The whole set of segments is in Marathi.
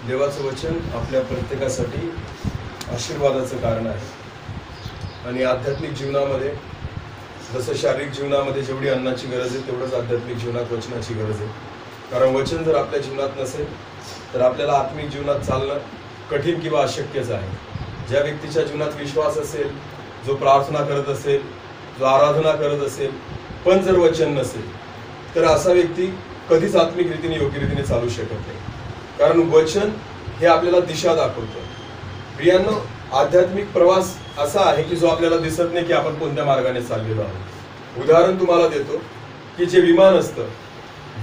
देवाचं वचन आपल्या प्रत्येकासाठी आशीर्वादाचं कारण आहे. आणि आध्यात्मिक जीवनामध्ये जसं शारीरिक जीवनामध्ये जेवढी अन्नाची गरज आहे तेवढंच आध्यात्मिक जीवनात वचनाची गरज आहे. कारण वचन जर आपल्या जीवनात नसेल तर आपल्याला आत्मिक जीवनात चालणं कठीण किंवा अशक्यच आहे. ज्या व्यक्तीच्या जीवनात विश्वास असेल, जो प्रार्थना करत असेल, जो आराधना करत असेल, पण जर वचन नसेल तर असा व्यक्ती कधीच आत्मिक रीतीने योग्य रीतीने चालू शकत नाही. कारण वचन हे आपल्याला दिशा दाखवतं. प्रियांनो, आध्यात्मिक प्रवास असा आहे की जो आपल्याला दिसत नाही की आपण कोणत्या मार्गाने चाललेलो आहोत. उदाहरण तुम्हाला देतो की जे विमान असतं,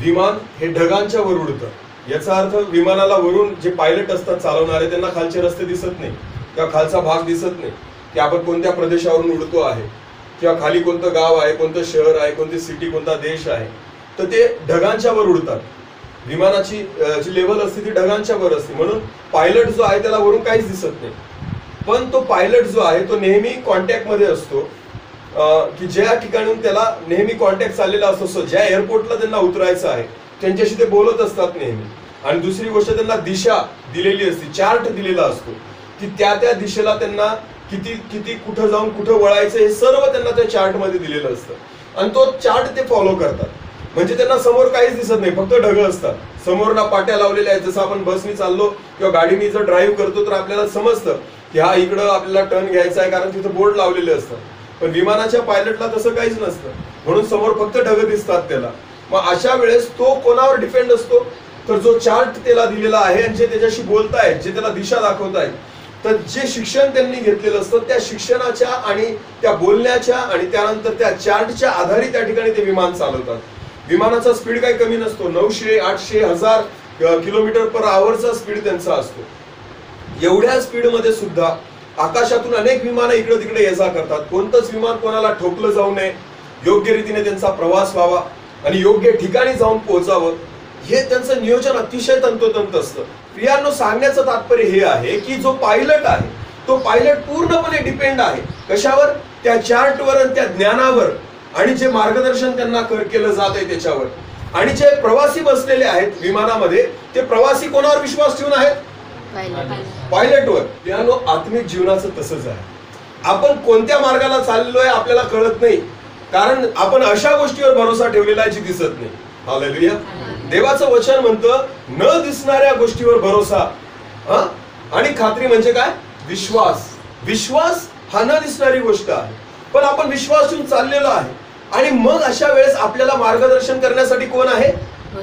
विमान हे ढगांच्या वर उडतं. याचा अर्थ विमानाला वरून जे पायलट असतात चालवणारे त्यांना खालचे रस्ते दिसत नाही किंवा खालचा भाग दिसत नाही की आपण कोणत्या प्रदेशावरून उडतो आहे किंवा खाली कोणतं गाव आहे, कोणतं शहर आहे, कोणती सिटी, कोणता देश आहे. तर ते ढगांच्या वर उडतात. विमानाची जी लेवल असते ती ढगांच्या वर असते. म्हणून पायलट जो आहे त्याला वरून काहीच दिसत नाही. पण तो पायलट जो आहे तो नेहमी कॉन्टॅक्ट मध्ये असतो की ज्या ठिकाणून त्याला नेहमी कॉन्टॅक्ट चाललेला असतो, ज्या एअरपोर्टला त्यांना उतरायचं आहे त्यांच्याशी ते बोलत असतात नेहमी. आणि दुसरी गोष्ट, त्यांना दिशा दिलेली असते, चार्ट दिलेला असतो की त्या त्या दिशेला त्यांना किती किती कुठं जाऊन कुठं वळायचं हे सर्व त्यांना त्या चार्ट मध्ये दिलेलं असतं. आणि तो चार्ट ते फॉलो करतात. म्हणजे त्यांना समोर काहीच दिसत नाही, फक्त ढगं असतात. समोर ना पाट्या लावलेल्या आहेत. जसं आपण बसनी चाललो किंवा गाडीने जर ड्राईव्ह करतो तर आपल्याला समजतं की हा इकडं आपल्याला टर्न घ्यायचा आहे, कारण तिथं बोर्ड लावलेले असतात. पण विमानाच्या पायलटला तसं काहीच नसतं, म्हणून समोर फक्त ढगं दिसतात त्याला. मग अशा वेळेस तो कोणावर डिपेंड असतो, तर जो चार्ट त्याला दिलेला आहे आणि जे त्याच्याशी बोलतायत, जे त्याला दिशा दाखवतायत, तर जे शिक्षण त्यांनी घेतलेलं असतं त्या शिक्षणाच्या आणि त्या बोलण्याच्या आणि त्यानंतर त्या चार्टच्या आधारे त्या ठिकाणी ते विमान चालवतात. विमानाचा स्पीड काही कमी नसतो. 900, 800, 1000 किलोमीटर पर आवरचा स्पीड त्यांचा असतो. एवढ्या स्पीडमध्ये सुद्धा आकाशातून अनेक विमानं इकडे तिकडे ये जा करतात. कोणतंच विमान कोणाला ठोकलं जाऊ नये, योग्य रीतीने त्यांचा प्रवास व्हावा आणि योग्य ठिकाणी जाऊन पोहोचावं, हे त्यांचं नियोजन अतिशय तंतोतंत असतं. प्रियांनो, सांगण्याचं तात्पर्य हे आहे की जो पायलट आहे तो पायलट पूर्णपणे डिपेंड आहे कशावर? त्या चार्टवर आणि त्या ज्ञानावर आणि जे मार्गदर्शन त्यांना केलं जात आहे त्याच्यावर. आणि जे प्रवासी बसलेले आहेत विमानामध्ये ते प्रवासी कोणावर विश्वास ठेवून आहेत? पायलटवर. प्रियांनो, आत्मिक जीवनाचं तसंच आहे. आपण कोणत्या मार्गाला चाललेलो आहे आपल्याला कळत नाही, कारण आपण अशा गोष्टीवर भरोसा ठेवलेला आहे जी दिसत नाही. हालेलुया. देवाचं वचन म्हणतं न दिसणाऱ्या गोष्टीवर भरोसा आणि खात्री म्हणजे काय? विश्वास. विश्वास हा न दिसणारी गोष्ट आहे, पण आपण विश्वास ठेवून चाललेलो आहे. आणि मग अशा वेळेस आपल्याला मार्गदर्शन करण्यासाठी कोण आहे?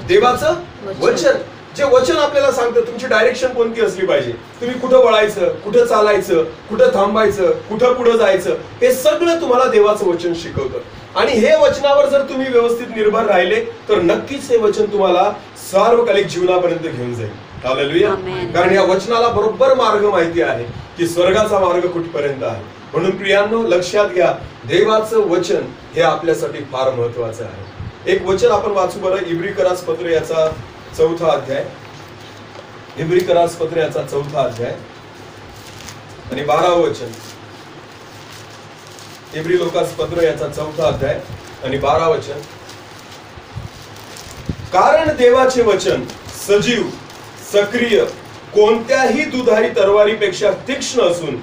देवाचं वचन. जे वचन आपल्याला सांगतं तुमची डायरेक्शन कोणती असली पाहिजे, तुम्ही कुठं वळायचं, कुठं चालायचं, कुठं थांबायचं, कुठं पुढं जायचं, हे सगळं तुम्हाला देवाचं वचन शिकवतं. आणि हे वचनावर जर तुम्ही व्यवस्थित निर्भर राहिले तर नक्कीच हे वचन तुम्हाला सार्वकालिक जीवनापर्यंत घेऊन जाईल. हालेलुया. कारण या वचनाला बरोबर मार्ग माहिती आहे की स्वर्गाचा मार्ग कुठपर्यंत आहे. म्हणून प्रियांनो, लक्षात घ्या, देवाचं वचन हे आपल्यासाठी फार महत्वाचं आहे. एक वचन आपण वाचू बरं. इब्रिकरास पत्र याचा 4था अध्याय. इब्रिकरास पत्र याचा 4था अध्याय आणि 12वं वचन. इब्री लोकास पत्र याचा 4था अध्याय आणि 12 वचन. कारण देवाचे वचन सजीव, सक्रिय, कोणत्याही दुधारी तलवारीपेक्षा तीक्ष्ण असून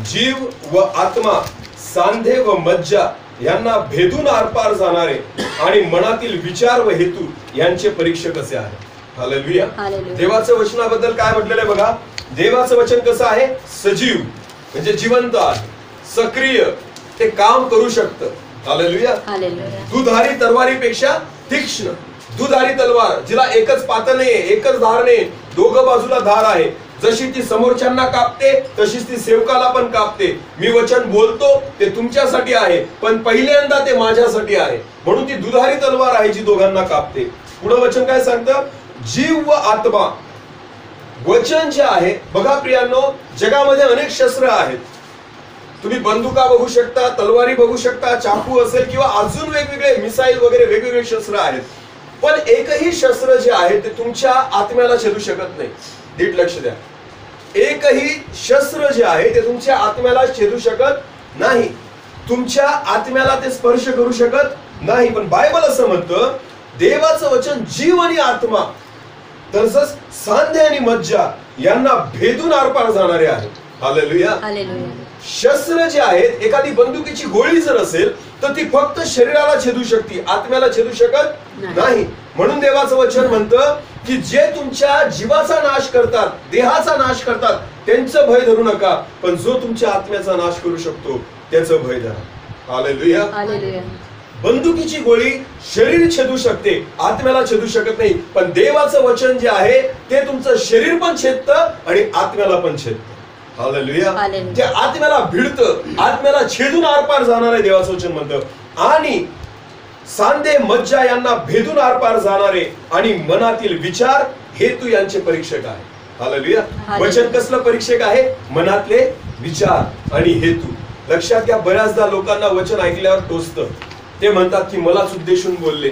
जीव व आत्मा, सांधे व मज्जा यांना भेदून आरपार जाणारे आणि मनातील विचार व हेतू यांचे परीक्षक असे आहे. हालेलुया. देवाच्या वचनाबद्दल काय म्हटलेलं आहे बघा. देवाचं वचन कसं आहे? सजीव म्हणजे जिवंत आहे, सक्रिय, ते काम करू शकतं. हालेलुया. दुधारी तलवारीपेक्षा तीक्ष्ण. दुधारी तलवार जिला एकच पातं नाही, एकच धार नाही, दोघं बाजूला धार आहे. जशी ती समोरच्यांना कापते तशीच ती सेवकाला पण कापते. मी वचन बोलतो ते तुमच्यासाठी आहे, पण पहिल्यांदा ते माझ्यासाठी आहे. म्हणून ती दुधारी तलवार आहे जी दोघांना कापते. पुढे वचन काय सांगतं? जीव व आत्मा. वचन जे आहे बघा प्रियांनो, जगामध्ये अनेक शस्त्र आहेत. तुम्ही बंदुका बघू शकता, तलवारी बघू शकता, चाकू असेल किंवा अजून वेगवेगळे मिसाईल वगैरे वेगवेगळे शस्त्र आहेत. पण एकही शस्त्र जे आहे ते तुमच्या आत्म्याला छेदू शकत नाही. नीट लक्ष द्या. एकही शस्त्र जे आहे ते तुमच्या आत्म्याला छेदू शकत नाही, तुमच्या आत्म्याला ते स्पर्श करू शकत नाही. पण बायबल असं म्हणतं देवाचं वचन जीव आणि आत्मा, तसंच सांधे आणि मज्जा यांना भेदून आरपार जाणारे आहेत. हालेलुया. शस्त्र जे आहेत, एखादी बंदुकीची गोळी जर असेल तर ती फक्त शरीराला छेदू शकते, आत्म्याला छेदू शकत नाही. म्हणून देवाचं वचन म्हणतं की जे तुमच्या जीवाचा नाश करतात, देहाचा नाश करतात, त्यांचं भय धरू नका, पण जो तुमच्या आत्म्याचा नाश करू शकतो त्याचं भय धरा. हालेलुया. बंदुकीची गोळी शरीर छेदू शकते, आत्म्याला छेदू शकत नाही, पण देवाचं वचन जे आहे ते तुमचं शरीर पण छेदतं आणि आत्म्याला पण छेदतं. हालेलुया. जे आत्म्याला भिडतं, आत्म्याला छेदून आरपार जाणार आहे देवाचं वचन म्हणतं. आणि सांधे मज्जा यांना भेदून आरपार जाणारे आणि मनातील विचार हेतू यांचे परीक्षक आहे. हालेलुया. वचन कसलं परीक्षक आहे? मनातले विचार आणि हेतू. लक्षात घ्या, बऱ्याचदा लोकांना वचन ऐकल्यावर टोचतं. ते म्हणतात की मलाच उद्देशून बोलले,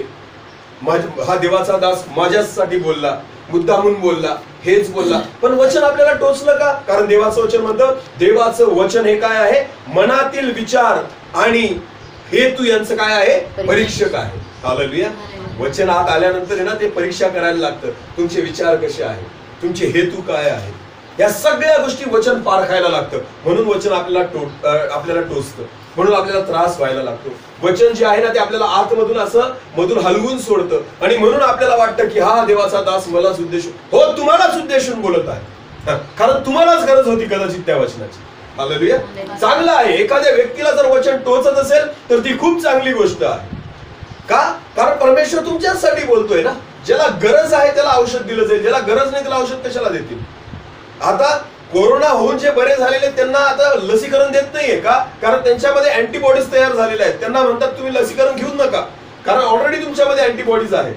हा देवाचा दास माझ्यासाठी बोलला, मुद्दामून बोलला, हेच बोलला. पण वचन आपल्याला टोचलं का? कारण देवाचं वचन म्हणतं, देवाचं वचन हे काय आहे? मनातील विचार आणि हेतू यांचं काय आहे? परीक्षक आहे. हालेलुया. वचन आत आल्यानंतर ना ते परीक्षा करायला लागतं. तुमचे विचार कसे आहेत, तुमचे हेतू काय आहेत, या सगळ्या गोष्टी वचन पारखायला लागतं. म्हणून वचन आपल्याला टोचतं, म्हणून आपल्याला त्रास व्हायला लागतो. वचन जे आहे ना ते आपल्याला आतमधून असं मधून हलवून सोडतं आणि म्हणून आपल्याला वाटतं की हा देवाचा दास मलाच उद्देशून, हो तुम्हालाच उद्देशून बोलत आहे, कारण तुम्हालाच गरज होती कदाचित त्या वचनाची. हालेलुया. चांगलं आहे, एखाद्या व्यक्तीला जर वचन टोचत असेल तर ती खूप चांगली गोष्ट आहे. का? कारण परमेश्वर तुमच्यासाठी बोलतोय ना. ज्याला गरज आहे त्याला औषध दिलं जाईल, ज्याला गरज नाही त्याला औषध कशाला देतील? आता कोरोना होऊन जे बरे झालेले त्यांना आता लसीकरण देत नाहीये का? कारण त्यांच्यामध्ये अँटीबॉडीज तयार झालेल्या आहेत. त्यांना म्हणतात तुम्ही लसीकरण घेऊ नका, कारण ऑलरेडी तुमच्यामध्ये अँटीबॉडीज आहेत.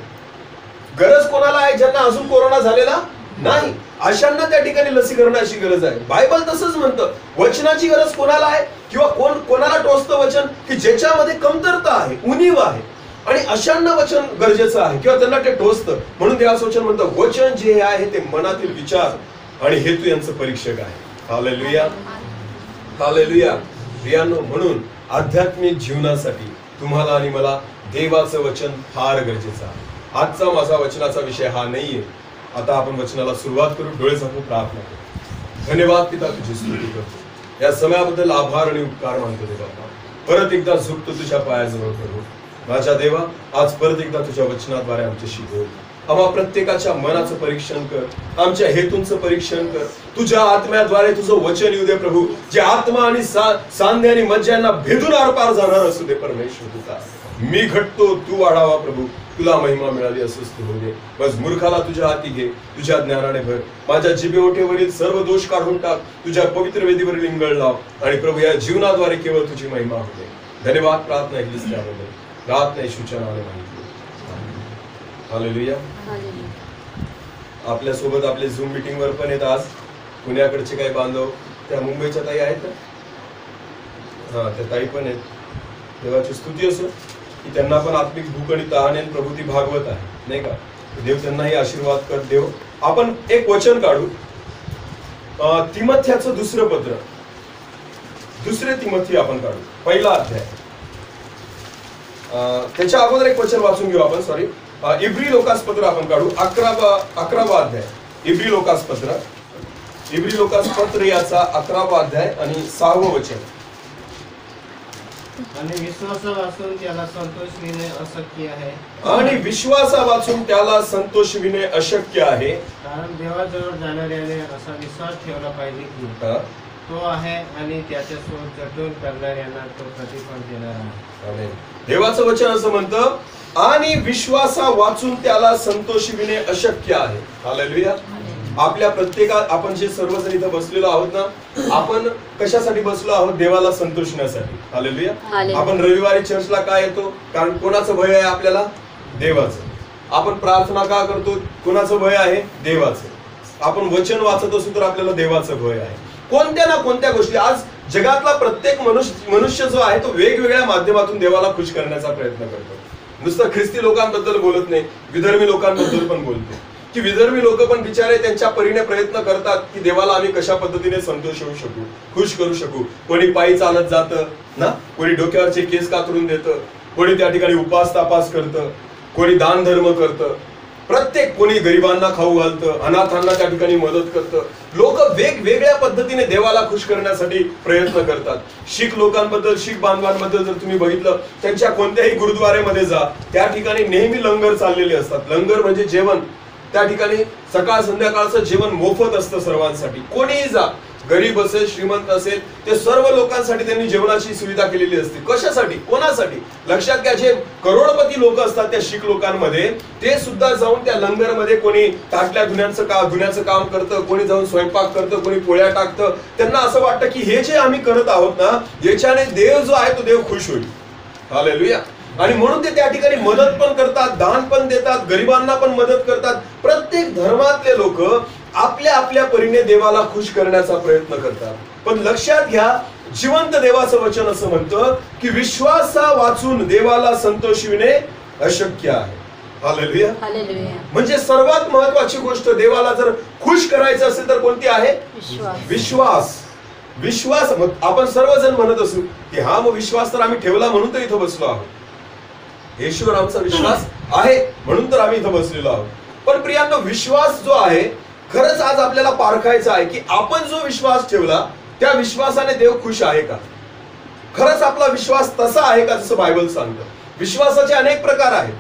गरज कोणाला आहे? ज्यांना अजून कोरोना झालेला नाही, अशांना त्या ठिकाणी लसीकरणाची गरज आहे. बायबल तसंच म्हणतं. वचनाची गरज कोणाला आहे? किंवा कोणाला टोचतं वचन? की ज्याच्यामध्ये कमतरता आहे, उणीव आहे, आणि अशांना वचन गरजेचं आहे किंवा त्यांना ते टोचतं. म्हणून देवाचं वचन म्हणतं वचन जे आहे ते मनातील विचार आणि हेतू यांचं परीक्षक आहे. हालेलुया. हालेलुया. प्रियांनो, म्हणून आध्यात्मिक जीवनासाठी तुम्हाला आणि मला देवाचं वचन फार गरजेचं आहे. आजचा माझा वचनाचा विषय हा नाहीये. आता आपण वचनाला सुरुवात करू. डोळे झाकून प्रार्थना करू. धन्यवाद पिता, तुझी स्तुती करतो. या समयाबद्दल आभार आणि उपकार मानतो देवा. परत एकदा झुकतो तुझ्या पायाजवळ करू. माझ्या देवा, आज परत एकदा तुझ्या वचनाद्वारे आमच्याशी बोल. आम्हा प्रत्येकाच्या मनाचं परीक्षण कर, आमच्या हेतूंचं परीक्षण कर. तुझ्या आत्म्याद्वारे तुझं वचन येऊ दे प्रभू, जे आत्मा आणि सांधे आणि मज्जांना भेदून आरपार जाणार असू दे. परमेश्वर तुझा मी घटतो, तू वाढावा प्रभू. तुला महिमा मिळाली असंच तू होऊ दे. बस मूर्खाला तुझ्या हाती घे, तुझ्या ज्ञानाने भर. माझ्या जिभेओठेवरील सर्व दोष काढून टाक, तुझ्या पवित्र वेदीवरील इंगळ लाव, आणि प्रभू या जीवनाद्वारे केवळ तुझी महिमा होऊ दे. धन्यवाद. प्रार्थना ऐकलीस त्याबद्दल. प्रार्थना येशूच्या नावाने मागितली. हालेलुया. आपल्या सोबत आपले झूम मीटिंग वर पण आहेत आज पुण्याकडचे काही बांधव. त्या मुंबईच्या ताई आहेत ना, हा त्या ताई पण आहेत. देवाची स्तुती असो की त्यांना पण आत्मिक भूक आणि तहान आणि प्रभू ती भागवत आहे, नाही का? देव त्यांनाही आशीर्वाद कर. देव, आपण एक वचन काढू. तिमथ्याचं दुसरं पत्र, 2 तिमथी आपण काढू, 1 अध्याय. त्याच्या अगोदर एक वचन वाचून घेऊ आपण. सॉरी, इब्री लोकासपत्र आपण काढू. 11वा अध्याय. इब्री लोकासपत्र याचा 11वा अध्याय आणि 6वं वचन. आणि विश्वासा वाचून त्याला संतोष विणे अशक्य आहे. आणि विश्वासा वाचून त्याला संतोष विणे अशक्य आहे. कारण देवाजवळ जाणाऱ्याने असा विश्वास ठेवला पाहिजे की तो आहे आणि त्याच्या शोध जटून करणाऱ्यांना तो प्रतिफळ देणार आहे. देवाचं वचन असं म्हणतं, आणि विश्वासा वाचून त्याला संतोष विणे अशक्य आहे. हालेलुया. आपल्या प्रत्येकात आपण जे सर्वजण इथं बसलेलो आहोत ना, आपण कशासाठी बसलो आहोत? देवाला संतोषण्यासाठी. हालेलुया. आपण रविवारी चर्चला का येतो? कारण कोणाचं भय आहे आपल्याला? देवाचं. आपण प्रार्थना का करतो? कोणाचं भय आहे? देवाचं. आपण वचन वाचत असू तर आपल्याला देवाचं भय आहे. कोणत्या ना कोणत्या गोष्टी, आज जगातला प्रत्येक मनुष्य जो आहे तो वेगवेगळ्या माध्यमातून देवाला खुश करण्याचा प्रयत्न करतो. नुसतं ख्रिस्ती लोकांबद्दल बोलत नाही, विधर्मी लोकांबद्दल पण बोलतो. की विधर्मी लोक पण बिचारे त्यांच्या परीने प्रयत्न करतात की देवाला आम्ही कशा पद्धतीने संतोष होऊ शकू, खुश करू शकू. कोणी पायी चालत जातं ना, कोणी डोक्यावरचे केस कातरून देतं, कोणी त्या ठिकाणी उपास तापास करतं, कोणी दान धर्म करतं. प्रत्येक कोणी गरिबांना खाऊ घालतं, अनाथांना त्या ठिकाणी मदत करतं. लोक वेगवेगळ्या पद्धतीने देवाला खुश करण्यासाठी प्रयत्न करतात. शीख लोकांबद्दल, शीख बांधवांबद्दल जर तुम्ही बघितलं, त्यांच्या कोणत्याही गुरुद्वारेमध्ये जा, त्या ठिकाणी नेहमी लंगर चाललेले असतात. लंगर म्हणजे जेवण. त्या ठिकाणी सकाळ संध्याकाळचं जेवण मोफत असतं सर्वांसाठी. कोणीही जा, गरीब असेल, श्रीमंत असेल, ते सर्व लोकांसाठी त्यांनी जेवणाची सुविधा केलेली असते. कशासाठी, कोणासाठी? लक्षात घ्या, जे करोडपती लोक असतात त्या शीख लोकांमध्ये, ते सुद्धा जाऊन त्या लंगरमध्ये कोणी ताटल्या धुण्याचं काम करतं, कोणी जाऊन स्वयंपाक करतं, कोणी पोळ्या टाकतं. त्यांना असं वाटतं की हे जे आम्ही करत आहोत ना, याच्याने देव जो आहे तो देव खुश होईल. हालेलुया. आणि म्हणून ते त्या ठिकाणी मदत पण करतात, दान पण देतात, गरिबांना पण मदत करतात. प्रत्येक धर्मातले लोक आपल्या आपल्या परीने देवाला खुश करण्याचा प्रयत्न करतात. पण लक्षात घ्या, जिवंत देवाचं वचन असं म्हणतं की विश्वासा वाचून देवाला संतोषविणे अशक्य आहे. हालेलुया. म्हणजे सर्वात महत्वाची गोष्ट, देवाला जर खुश करायचं असेल तर कोणती आहे? विश्वास. विश्वास. आपण सर्वजण म्हणत असू की हा मग विश्वास तर आम्ही ठेवला म्हणून तर इथं बसलो आहोत. येशूवर आमचा विश्वास आहे म्हणून तर आम्ही इथं बसलेलो आहोत. पण प्रियांनो, विश्वास जो आहे, खरंच आज आपल्याला पारखायचा आहे की आपण जो विश्वास ठेवला त्या विश्वासाने देव खुश आहे का? खरंच आपला विश्वास तसा आहे का जसं बायबल सांगतं? विश्वासाचे अनेक प्रकार आहेत.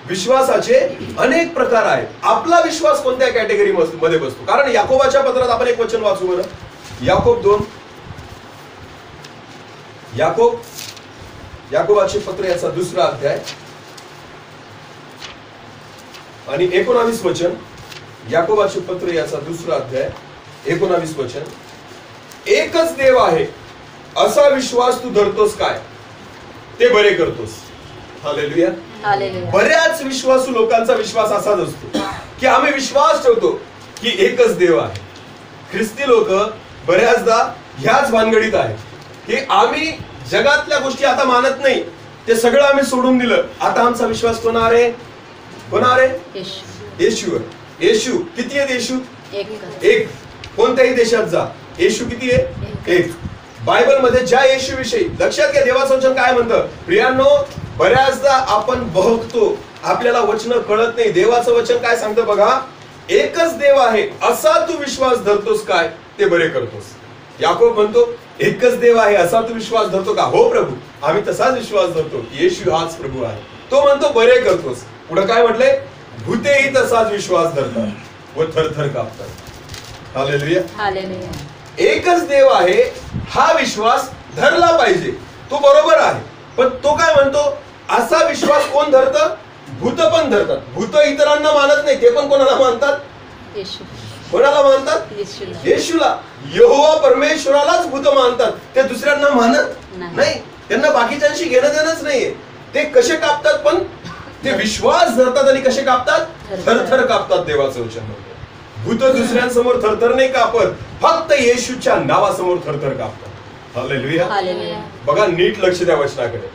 विश्वासाचे अनेक प्रकार आहेत. आपला विश्वास कोणत्या कॅटेगरी मध्ये बसतो? कारण याकोबाच्या पत्रात आपण एक वचन वाचू बरं. याकोब 2, याकोबाचे पत्र याचा 2रा अध्याय आणि 19 वचन. याकोबाचे पत्र याचा 2रा अध्याय 19 वचन. एकच देव आहे असा विश्वास तू धरतोस काय? ते बरे करतोस. हालेलुया. बऱ्याच विश्वासू लोकांचा विश्वास असाच असतो की आम्ही विश्वास ठेवतो की एकच देव आहे. ख्रिस्ती लोक बऱ्याचदा ह्याच भानगडीत आहेत की आम्ही जगातल्या गोष्टी आता मानत नाही, ते सगळं आम्ही सोडून दिलं. आता आमचा विश्वास कोणावर आहे? येशूवर. येशू किती आहेत? येशू एक. कोणत्याही देशात जा, येशू किती आहे? एक. बायबल मध्ये ज्या येशू विषयी, लक्षात घ्या देवाचं वचन काय म्हणतं. प्रियांनो, बऱ्याचदा आपण बघतो, आपल्याला वचन कळत नाही. देवाचं वचन काय सांगतं बघा. एकच देव आहे असा तू विश्वास धरतोस काय? ते बरे करतोस. याकोब म्हणतो एकच देव आहे असा तू विश्वास धरतो का? हो प्रभू, आम्ही तसाच विश्वास धरतो की येशू हाच प्रभू आहे. तो म्हणतो बरे करतोस. पुढे काय म्हटलंय? भूतेही तसाच विश्वास धरतात व थरथर कापतात. हालेलुया. एकच देव आहे हा विश्वास धरला पाहिजे. तो बरोबर आहे. पण तो काय म्हणतो? असा विश्वास कोण धरतं? भूत पण धरतात. भूत इतरांना मानत नाही, ते पण कोणाला मानतात? कोणाला मानतात? येशूला. यहोवा परमेश्वरालाच भूत मानतात, ते दुसऱ्यांना मानत नाही. त्यांना बाकीच्यांशी घेणं देणंच नाहीये. ते कसे कापतात? पण ते विश्वास धरतात. आणि कसे कापतात? थरथर कापतात. देवाचं वचन म्हणतं भूत दुसऱ्यांसमोर थरथर नाही कापत, फक्त येशूच्या नावासमोर थरथर कापतात. हालेलुया. बघा, नीट लक्ष द्या वचनाकडे.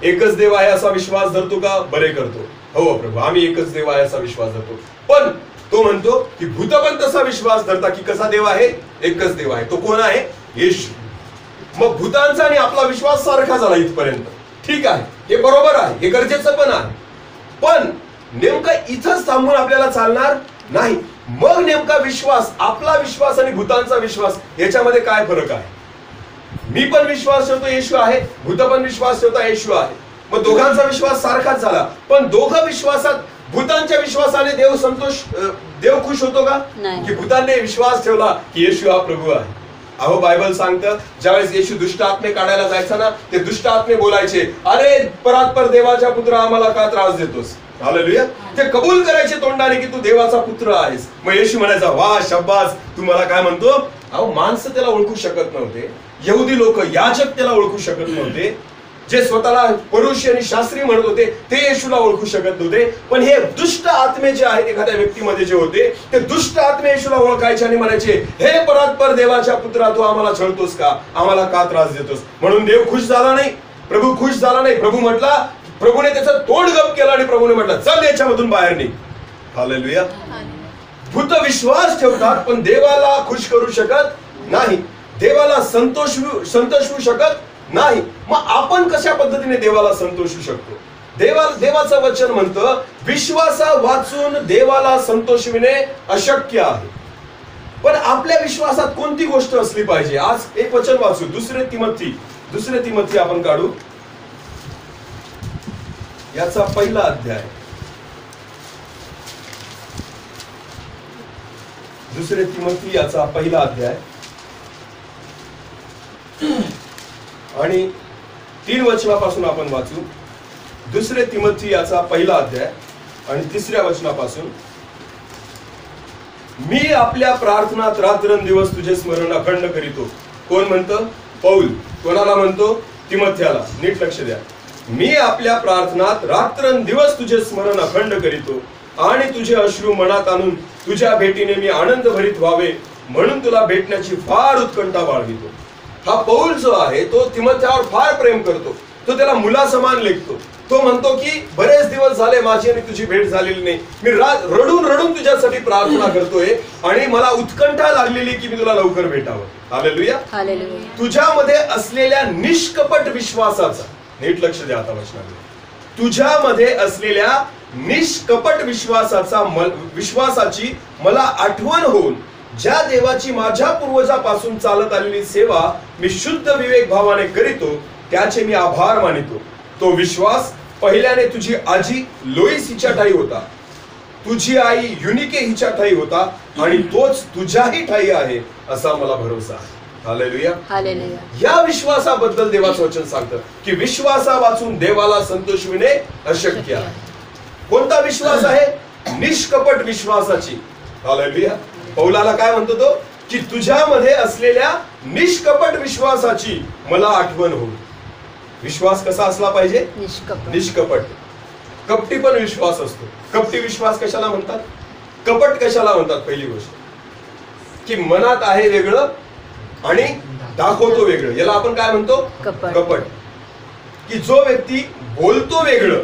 एकच देव आहे असा विश्वास धरतो का? बरे करतो. हो प्रभू, आम्ही एकच देव आहे असा विश्वास धरतो. पण तो म्हणतो की भूत पण तसा विश्वास धरता की कसा देव आहे? एकच देव आहे. तो कोण आहे? येशू. मग भूतांचा आणि आपला विश्वास सारखा झाला इथपर्यंत. ठीक आहे, हे बरोबर आहे, हे गरजेचं पण आहे. पण नेमकं इथंच थांबून आपल्याला चालणार नाही. मग नेमका विश्वास, आपला विश्वास आणि भूतांचा विश्वास याच्यामध्ये काय फरक आहे? मी पण विश्वास ठेवतो येशू आहे, भूत पण विश्वास ठेवता येशू आहे. मग दोघांचा विश्वास सारखाच झाला. पण दोघं विश्वासात, भूतांच्या विश्वासाने देव खुश होतो का? की भूतांनी विश्वास ठेवला की येशू हा प्रभू आहे. अहो, बायबल सांगतं ज्यावेळेस येशू दुष्ट आत्मे काढायला जायचा ना, ते दुष्ट आत्मे बोलायचे, अरे परात्पर देवाच्या पुत्र, आम्हाला का त्रास देतोस? हालेलुया. ते कबूल करायचे तोंडाने की तू देवाचा पुत्र आहेस. मग येशू म्हणायचा, वा शाबास, तू मला काय म्हणतो? अहो, माणसं त्याला ओळखू शकत नव्हते. यहुदी लोक, याजक त्याला ओळखू शकत नव्हते. जे स्वतःला परुषी आणि शास्त्री म्हणत होते ते येशूला ओळखू शकत नव्हते. पण हे दुष्ट आत्मे जे आहेत एखाद्या व्यक्तीमध्ये जे होते, ते दुष्ट आत्मे येशूला ओळखायचे आणि म्हणायचे, हे परात्पर देवाच्या पुत्रा, तू आम्हाला छळतोस का? आम्हाला का त्रास देतोस? म्हणून देव खुश झाला नाही, प्रभू खुश झाला नाही. प्रभू म्हटला, प्रभूने त्याचं तोंड गप केलं आणि प्रभूने म्हटलं, चल याच्यामधून बाहेर निघ. हालेलुया. भूत विश्वास ठेवतात पण देवाला खुश करू शकत नाही, देवाला संतोषवू शकत नाही. मग आपण कशा पद्धतीने देवाला संतोषू शकतो? देवाचं वचन म्हणतं विश्वासा वाचून देवाला संतोषविणे अशक्य आहे. पण आपल्या विश्वासात कोणती गोष्ट असली पाहिजे? आज एक वचन वाचू, दुसरे तिमोथी आपण काढू, याचा पहिला अध्याय. दुसरे तिमोथी याचा पहिला अध्याय आणि 3 वचनापासून आपण वाचू. दुसरे तिमोथी याचा पहिला अध्याय आणि 3ऱ्या वचनापासून. मी आपल्या प्रार्थनात रात्रंदिवस तुझे स्मरण अखंड करीतो. कोण म्हणतं? पौल. कोणाला म्हणतो? तिमोथ्याला. नीट लक्ष द्या. मी आपल्या प्रार्थनात रात्रंदिवस तुझे स्मरण अखंड करीतो आणि तुझे अश्रू मनात आणून तुझ्या भेटीने मी आनंद भरीत व्हावे म्हणून तुला भेटण्याची फार उत्कंठा बाळगितो. हा पौल जो आहे तो तिमोथ्यावर फार प्रेम करतो. तो त्याला मुलासमान लेखतो. तो म्हणतो की बरेच दिवस झाले माझी आणि तुझी भेट झालेली नाही. मी रडून रडून तुझ्यासाठी प्रार्थना करतोय आणि मला उत्कंठा लागलेली की मी तुला लवकर भेटावं. हालेलुया. तुझ्यामध्ये असलेल्या निष्कपट विश्वासाचा, नीट लक्ष द्या आता वचनामध्ये, तुझ्यामध्ये असलेल्या निष्कपट विश्वासाची मला आठवण होऊन ज्या देवाची माझ्या पूर्वजापासून चालत आलेली सेवा मी शुद्ध विवेक भावाने करीतो त्याचे मी आभार मानितो. तो विश्वास पहिल्याने तुझी आजी लोईस हिच्या ठाई होता, तुझी आई युनिके हिच्या ठाई होता आणि तोच तुझ्याही ठाई आहे असा मला भरोसा आहे. हालेलुया. या विश्वासाबद्दल देवाचं वचन सांगतं की विश्वासा वाचून देवाला संतोषविणे अशक्य आहे. कोणता विश्वास आहे? निष्कपट विश्वासाची. हालेलुया. पौलाला काय म्हणतो तो? की तुझ्यामध्ये असलेल्या निष्कपट विश्वासाची मला आठवण होईल. विश्वास कसा असला पाहिजे? निष्कपट. कपटी पण विश्वास असतो. कपटी विश्वास कशाला म्हणतात? कपट कशाला म्हणतात? पहिली गोष्ट की मनात आहे वेगळं आणि दाखवतो वेगळं. याला आपण काय म्हणतो? कपट. की जो व्यक्ती बोलतो वेगळं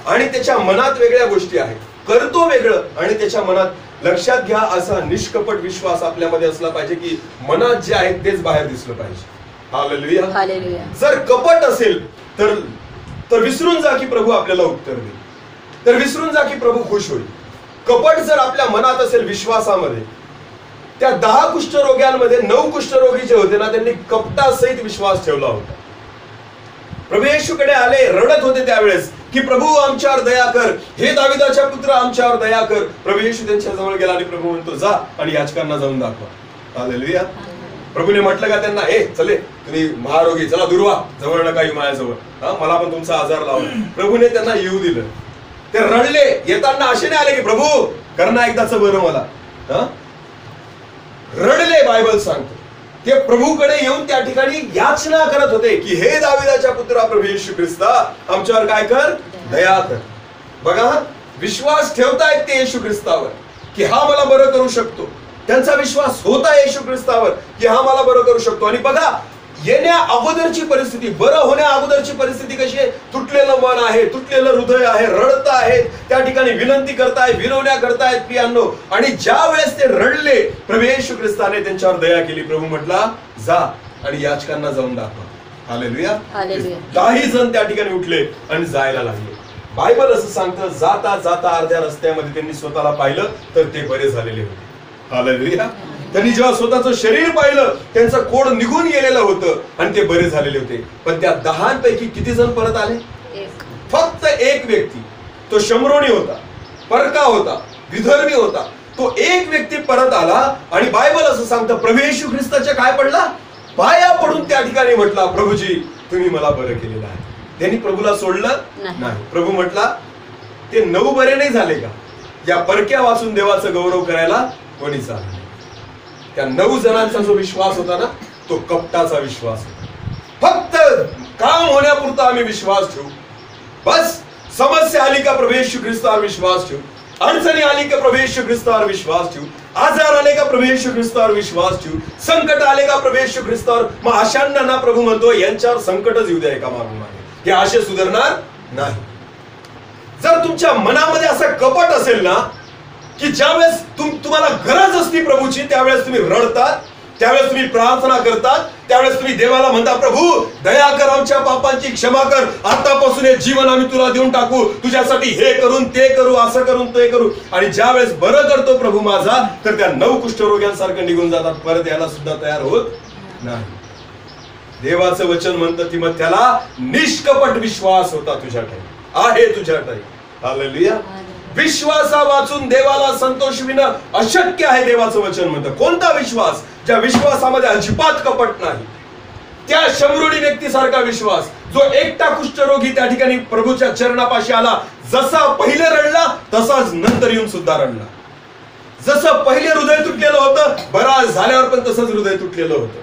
आणि त्याच्या मनात वेगळ्या गोष्टी आहेत, करतो वेगळं आणि त्याच्या मनात. लक्षात घ्या, असा निष्कपट विश्वास आपल्यामध्ये असला पाहिजे की मनात जे आहे तेच बाहेर दिसलं पाहिजे. हालेलुया. जर कपट असेल तर विसरून जा की प्रभू आपल्याला उत्तर देईल. तर विसरून जा की प्रभू खुश होईल. कपट जर आपल्या मनात असेल विश्वासामध्ये, त्या 10 कुष्ठरोग्यांमध्ये 9 कुष्ठरोगी जे होते ना त्यांनी कपटासहित विश्वास ठेवला होता. प्रभू येशूकडे आले, रडत होते त्यावेळेस की प्रभू आमच्यावर दया कर, हे दाविदाच्या पुत्र आमच्यावर दया कर. प्रभू येशू त्यांच्या जवळ गेला आणि प्रभू म्हणतो जा आणि याचकांना जाऊन दाखवा. हालेलुया. प्रभूने म्हटलं का त्यांना, हे चले तुम्ही महारोगी चला दूर व्हा, जवळ नका येऊ माझ्याजवळ, मला पण तुमचा आजार लावला. प्रभूने त्यांना येऊ दिलं. ते रडले. येताना असे नाही आले की प्रभू कर ना एकदाच बरं मला. रडले. बायबल सांगतो ते प्रभूकडे येऊन त्या ठिकाणी याचना करत होते की हे दाविदाच्या पुत्रा प्रभू येशू ख्रिस्ता आमच्यावर काय कर, दया कर. बघा, विश्वास ठेवतायत ते येशू ख्रिस्तावर की हा मला बरं करू शकतो. त्यांचा विश्वास होता येशू ख्रिस्तावर की हा मला बरं करू शकतो. आणि बघा, येण्या अगोदरची परिस्थिती, बरं होण्या अगोदरची परिस्थिती कशी आहे? तुटलेलं मन आहे, तुटलेलं हृदय आहे, रडत आहेत, त्या ठिकाणी विनंती करतायत, विनवण्या करतायत प्रियांनो. आणि ज्या वेळेस ते रडले, प्रभू येशू ख्रिस्ताने त्यांच्यावर दया केली. प्रभू म्हटला जा आणि याचकांना जाऊन दाखवा. हालेलुया. 10 जण त्या ठिकाणी उठले आणि जायला लागले. बायबल असं सांगतं, जाता जाता अर्ध्या रस्त्यामध्ये त्यांनी स्वतःला पाहिलं तर ते बरे झालेले होते. हालेलुया. त्यांनी जेव्हा स्वतःचं शरीर पाहिलं त्यांचं कोड निघून गेलेलं होतं आणि ते बरे झालेले होते. पण त्या 10 पैकी किती जण परत आले? फक्त एक व्यक्ती. तो शमरोनी होता, परका होता, विधर्मी होता. तो एक व्यक्ती परत आला आणि बायबल असं सांगतं प्रभू येशू ख्रिस्ताच्या काय पडला? पाया पडून त्या ठिकाणी म्हटला, प्रभूजी तुम्ही मला बरं केलेलं आहे. त्यांनी प्रभूला सोडलं नाही. प्रभू म्हटला, ते 9 बरे नाही झाले का? या परक्या वाचून देवाचं गौरव करायला कोणीच आलं नाही. त्या 9 जणांचा जो विश्वास होता ना, तो कपटाचा विश्वास होता. फक्त काम होण्यापुरता आम्ही विश्वास ठेवू, बस. समस्या आली का प्रभू येशू ख्रिस्तावर विश्वास ठेवू, अडचणी आली का प्रभू येशू ख्रिस्तावर विश्वास ठेवू, आजार आले का प्रभू येशू ख्रिस्तावर विश्वास ठेवू, संकट आले का प्रभू येशू ख्रिस्तावर. मग अशांना ना प्रभू म्हणतो यांच्यावर संकटच येऊ द्या एका मागून मागे, हे आशे सुधारणार नाही. जर तुमच्या मनामध्ये असं कपट असेल ना की ज्यावेळेस तुम्हाला गरज असते प्रभूची त्यावेळेस तुम्ही रडतात, त्यावेळेस तुम्ही प्रार्थना करतात, त्यावेळेस तुम्ही देवाला म्हणता, प्रभू दया कर, आमच्या पापांची क्षमा कर, आतापासून हे जीवन आम्ही तुला देऊन टाकू, तुझ्यासाठी हे करून ते करू, असं करून ते करू. आणि ज्या वेळेस बरं करतो प्रभू माझा, तर त्या 9 कुष्ठरोग्यांसारखं निघून जातात, परत यायला सुद्धा तयार होत नाही. देवाचं वचन म्हणतं तिमोथेला, निष्कपट विश्वास होता तुझ्याकडे, आहे तुझ्याकडे. हालेलुया. विश्वासा वाचून देवाला संतोषविणं अशक्य आहे, देवाचं वचन म्हणतं. कोणता विश्वास? ज्या विश्वासामध्ये अजिबात कपट नाही. त्या शमरुडी व्यक्तीसारखा विश्वास, जो एकटा कुष्ठरोगी त्या ठिकाणी प्रभूच्या चरणापाशी आला, जसा पहिले रडला तसाच नंतर येऊन सुद्धा रडला. जसं पहिले हृदय तुटलेलं होतं, बरा झाल्यावर पण तसंच हृदय तुटलेलं होतं.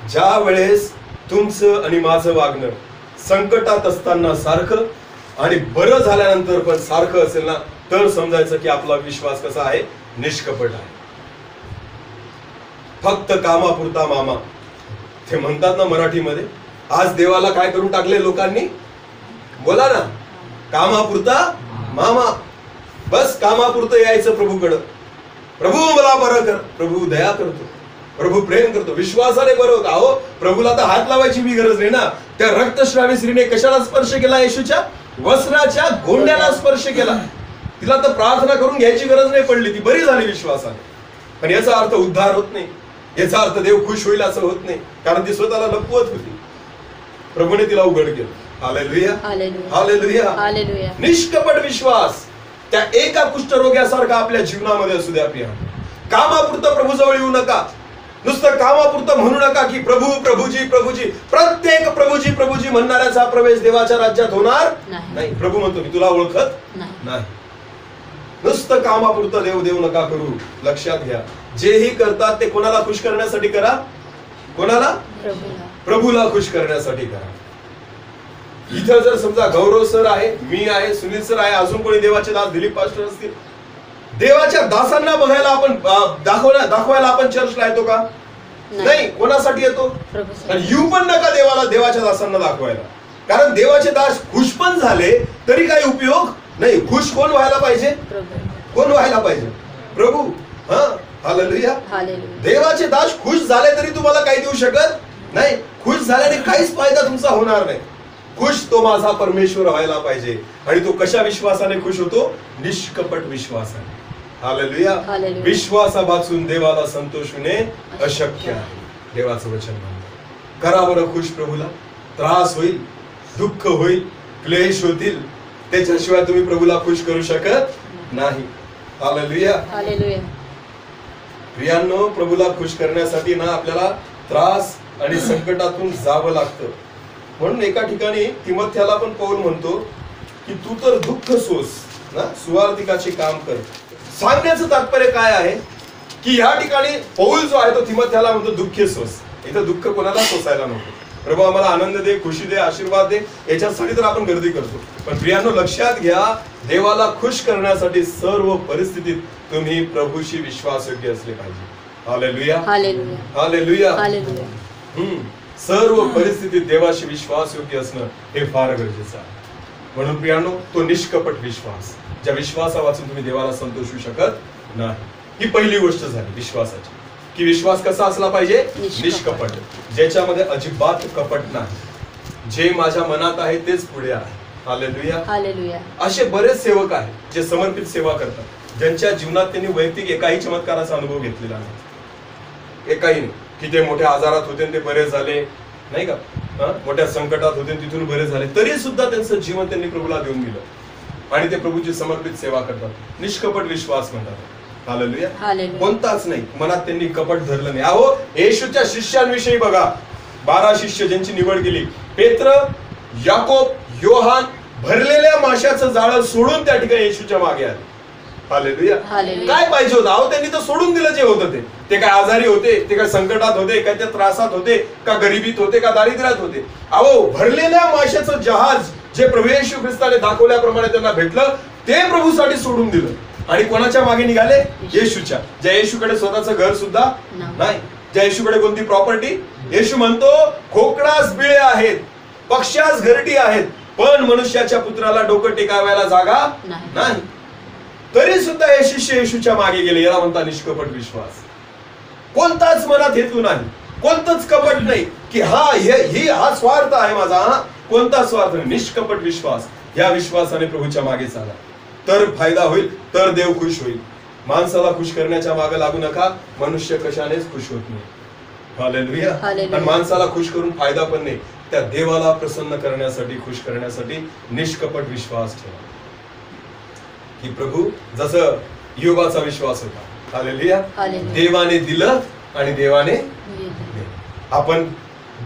ज्या वेळेस तुमचं आणि माझं वागणं संकटात असताना सारखं आणि बरं झाल्यानंतर पण सारखं असेल ना, तर समजायचं की आपला विश्वास कसा आहे? निष्कपट आहे. फक्त कामापुरता मामा, ते म्हणतात ना मराठीमध्ये. आज देवाला काय करून टाकले लोकांनी? बोला ना, कामापुरता मामा. बस कामापुरतं यायचं प्रभूकडं. प्रभू मला बरं कर, प्रभू दया करतो, प्रभू प्रेम करतो, विश्वासाने बरं होतं. अहो, प्रभूला तर हात लावायची मी गरज नाही ना. त्या रक्तस्रावी स्त्रीने कशाला स्पर्श केला? येशूच्या वस्त्राच्या गोंड्याला स्पर्श केला. तिला तर प्रार्थना करून घ्यायची गरज नाही पडली, ती बरी झाली विश्वासाने. पण याचा अर्थ उद्धार होत नाही, याचा अर्थ देव खुश होईल असं होत नाही, कारण ती स्वतःला लपवत होती. प्रभूने तिला उघड केलं. Hallelujah, hallelujah, hallelujah. निष्कपट विश्वास त्या एका कुष्ठरोग्यासारखा आपल्या जीवनामध्ये असू द्या. प्रिया, कामापुरतं प्रभूजवळ येऊ नका. नुसतं कामापुरतं म्हणू नका की प्रभू प्रभूजी प्रभूजी. प्रत्येक प्रभूजी प्रभूजी म्हणणाऱ्याचा प्रवेश देवाच्या राज्यात होणार नाही. प्रभू म्हणतो मी तुला ओळखत नाही. नुसतं कामापुरतं देव देव नका करू. लक्षात घ्या, जेही करतात ते कोणाला खुश करण्यासाठी करा? कोणाला? प्रभूला खुश करण्यासाठी करा. इथं जर समजा गौरव सर आहे, मी आहे, सुनील सर आहे, अजून कोणी देवाचे दास, दिलीप पास्टर असतील, देवाच्या दासांना बघायला आपण दाखवायला आपण चर्चला येतो का? नाही. कोणासाठी येतो? आणि येऊ पण नका देवाला, देवाच्या दासांना दाखवायला. कारण देवाचे दास खुश पण झाले तरी काही उपयोग नाही. खुश कोण व्हायला पाहिजे? कोण व्हायला पाहिजे? प्रभू. हा, हालेलुया. देवाचे दास खुश झाले तरी तुम्हाला काही देऊ शकत नाही. खुश झाल्याने काहीच फायदा तुमचा होणार नाही. खुश तो माझा परमेश्वर व्हायला पाहिजे. आणि तो कशा विश्वासाने खुश होतो? निष्कपट विश्वासाने. हालेलुया. विश्वासा वाचून देवाला संतोष होणे अशक्य आहे, देवाचं वचन म्हणतं. करा बरं खुश प्रभूला. त्रास होईल, दुःख होईल, क्लेश होतील, त्याच्याशिवाय तुम्ही प्रभूला खुश करू शकत नाही. Hallelujah, hallelujah. प्रियांनो, प्रभूला खुश करण्यासाठी ना आपल्याला त्रास आणि संकटातून जावं लागतं. म्हणून एका ठिकाणी तिमोथेला पण पौल म्हणतो की तू तर दुःख सोस ना, सुवार्तिकाचे काम कर. सांगण्याचं तात्पर्य काय आहे की ह्या ठिकाणी पौल जो आहे तो तिमोथेला म्हणतो दुःखे सोस. इथं दुःख कोणाला सोसायला नको. प्रभू आम्हाला आनंद दे, खुशी दे, आशीर्वाद दे, याच्यासाठी तर आपण गर्दी करतो. पण प्रियांनो लक्षात घ्या, देवाला खुश करण्यासाठी सर्व परिस्थितीत तुम्ही प्रभूशी विश्वासयोग्य असले पाहिजे. Hallelujah, hallelujah, hallelujah, hallelujah. सर्व परिस्थितीत देवाशी विश्वासयोग्य असणं हे फार गरजेचं आहे. म्हणून प्रियांनो, तो निष्कपट विश्वास, ज्या विश्वासा वाचून तुम्ही देवाला संतोषू शकत नाही. ही पहिली गोष्ट झाली विश्वासाची, की विश्वास कसा असला पाहिजे? निष्कपट, ज्याच्यामध्ये अजिबात कपट नाही. जे माझ्या मनात आहे तेच पुढे आहे. Hallelujah, hallelujah. असे बरेच सेवक आहेत जे समर्पित सेवा करतात, ज्यांच्या जीवनात त्यांनी वैयक्तिक एकाही चमत्काराचा अनुभव घेतलेला नाही. एकाही नाही. की ते मोठ्या आजारात होते ते बरे झाले नाही का, मोठ्या संकटात होते तिथून बरे झाले, तरी सुद्धा त्यांचं जीवन त्यांनी प्रभूला देऊन दिलं आणि ते प्रभूची समर्पित सेवा करतात. निष्कपट विश्वास म्हणतात. हालेलुया. कोणताच नाही, मनात त्यांनी कपट धरलं नाही. अहो, येशूच्या शिष्यांविषयी बघा, 12 शिष्य ज्यांची निवड केली, पेत्र, याकोब, योहान भरलेल्या माशाचं जाळं सोडून त्या ठिकाणी येशूच्या मागे आले. हालेलुया. काय पाहिजे होतं? अहो, त्यांनी तर सोडून दिलं जे होतं ते. ते काय आजारी होते, ते काय संकटात होते, काय त्या त्रासात होते, का गरिबीत होते, का दारिद्र्यात होते? अहो, भरलेल्या माशाचं जहाज जे प्रभू येशू ख्रिस्ताने दाखवल्याप्रमाणे त्यांना भेटलं, ते प्रभूसाठी सोडून दिलं आणि कोणाच्या मागे निघाले? येशूच्या. ज्या येशूकडे स्वतःचं घर सुद्धा नाही, ज्या येशूकडे कोणती प्रॉपर्टी. येशू म्हणतो, खोकडास बिळे आहेत, पक्ष्यास घरटी आहेत, पण मनुष्याच्या पुत्राला डोकं टेकावायला जागा नाही. तरी सुद्धा हे शिष्य येशूच्या मागे गेले. याला म्हणता निष्कपट विश्वास. कोणताच मनात हेतू नाही. कोणतंच कपट नाही की हा स्वार्थ आहे माझा. हा कोणता स्वार्थ नाही. निष्कपट विश्वास. या विश्वासाने प्रभूच्या मागे चाला, तर फायदा होईल, तर देव खुश होईल. माणसाला खुश करण्याच्या मागे लागू नका. मनुष्य कशानेच खुश होत नाही. हालेलुया. आणि माणसाला खुश करून फायदा पण नाही. त्या देवाला प्रसन्न करण्यासाठी, खुश करण्यासाठी निष्कपट विश्वास ठेवा. की प्रभू जसं योबाचा विश्वास होता. हालेलुया. देवाने दिलं आणि देवाने नेलं. आपण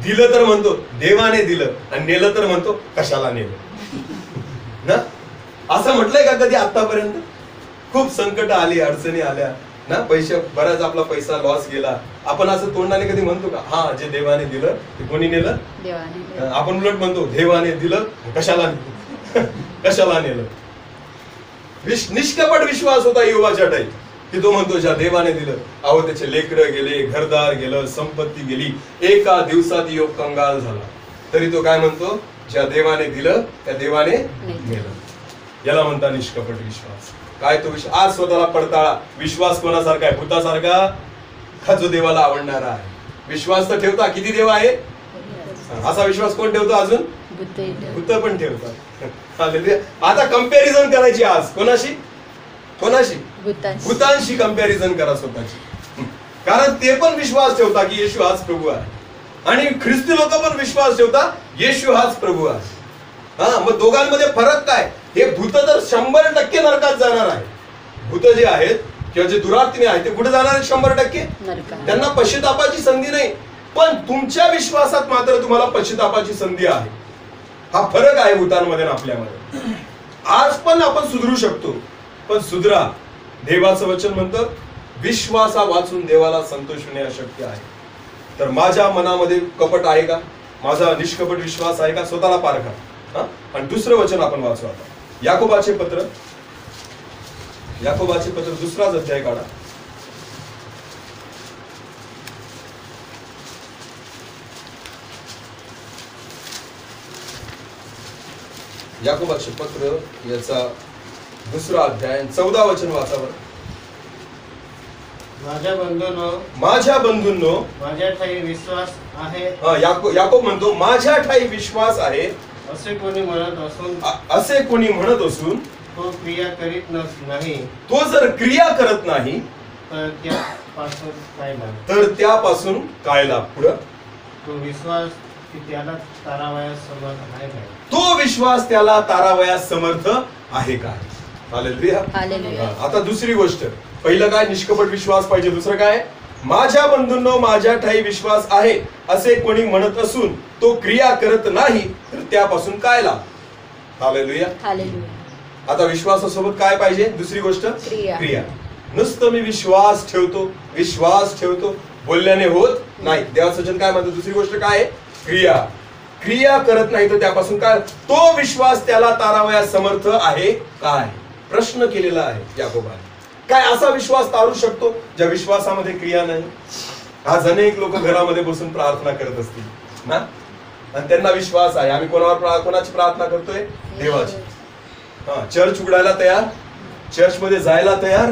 दिलं तर म्हणतो देवाने दिलं, आणि नेलं तर म्हणतो कशाला नेलं ना. असं म्हटलंय का कधी आतापर्यंत? खूप संकट आली, अडचणी आल्या ना, पैसे बराच आपला पैसा लॉस गेला. आपण असं तोंडाने कधी म्हणतो का हा जे देवाने दिलं ते कोणी नेलं? देवाने. आपण उलट म्हणतो देवाने दिलं कशाला कशाला नेलं. निष्कपट विश्वास होता योबाच्या टाईप, की तो म्हणतो ज्या देवाने दिलं. अहो त्याचे लेकरं गेले, घरदार गेलं, संपत्ती गेली, एका दिवसात योग कंगाल झाला, तरी तो काय म्हणतो ज्या देवाने दिलं त्या देवाने नेलं. याला म्हणता निष्कपट विश्वास. काय तो आज स्वतःला पडताळा. विश्वास कोणासारखा आहे? भूतासारखा का जो देवाला आवडणारा आहे? विश्वास तर ठेवता. किती देव आहे असा विश्वास कोण ठेवतो? अजून भूत पण ठेवतात. आता कंपॅरिझन करायची आज कोणाशी? कोणाशी? भूतांशी कंपॅरिझन करा स्वतःची. कारण ते पण विश्वास ठेवता की येशू हाच प्रभू आहे, आणि ख्रिस्ती लोक पण विश्वास ठेवता येशू हाच प्रभू आहे. हा, मग दोघांमध्ये फरक काय? हे भूत तर 100% नरकात जाणार आहे. भूत जे आहेत किंवा जे दुरात्मे आहेत ते कुठे जाणार आहेत? 100%. त्यांना पश्चातापाची संधी नाही. पण तुमच्या विश्वासात मात्र तुम्हाला पश्चातापाची संधी आहे. हा फरक आहे भूतांमध्ये आणि आपल्यामध्ये. आज पण आपण सुधरू शकतो, पण सुधरा. देवाचं वचन म्हणतं विश्वासा वाचून देवाला संतोष होणे अशक्य आहे. तर माझ्या मनामध्ये कपट आहे का? माझा निष्कपट विश्वास आहे का? स्वतःला पारखा. आणि दुसरं वचन आपण वाचू आता. याकोबाचे पत्र 2रा अध्याय काढा. याकोबाचे पत्र याचा 2रा अध्याय 14 वचन वाचा बरं. माझ्या बंधूंनो माझ्या ठाई विश्वास आहे. याकोब म्हणतो माझ्या ठाई विश्वास आहे असे कोणी म्हणत असून तो क्रिया करीत नाही. तो जर क्रिया करत नाही तर त्यापासून काय लाभ? पुढं तो विश्वास त्याला तारावयास समर्थ आहे काय? तो विश्वास त्याला तारावयास समर्थ आहे का? हालेलुया. आता दुसरी गोष्ट. पहिलं काय? निष्कपट विश्वास पाहिजे. दुसरं काय? माझ्या बंधूंनो माझ्या ठाई विश्वास आहे असे कोणी म्हणत असून तो क्रिया करत नाही तर त्यापासून काय लाभ? हालेलुया. आता विश्वासासोबत काय पाहिजे? दुसरी गोष्ट क्रिया. नुसतं मी विश्वास ठेवतो बोलल्याने होत नाही. देवाचं वचन काय म्हणतं? दुसरी गोष्ट काय? क्रिया करत नाही तर त्यापासून काय? तो विश्वास त्याला तारावयास समर्थ आहे काय? प्रश्न केलेला आहे याकोबाने. काय असा विश्वास तारू शकतो ज्या विश्वासामध्ये क्रिया नाही? आज अनेक लोक घरामध्ये बसून प्रार्थना करत असतील ना, आणि त्यांना विश्वास आहे आम्ही कोणाची प्रार्थना करतोय? देवाची. चर्च उघडायला तयार, चर्च मध्ये जायला तयार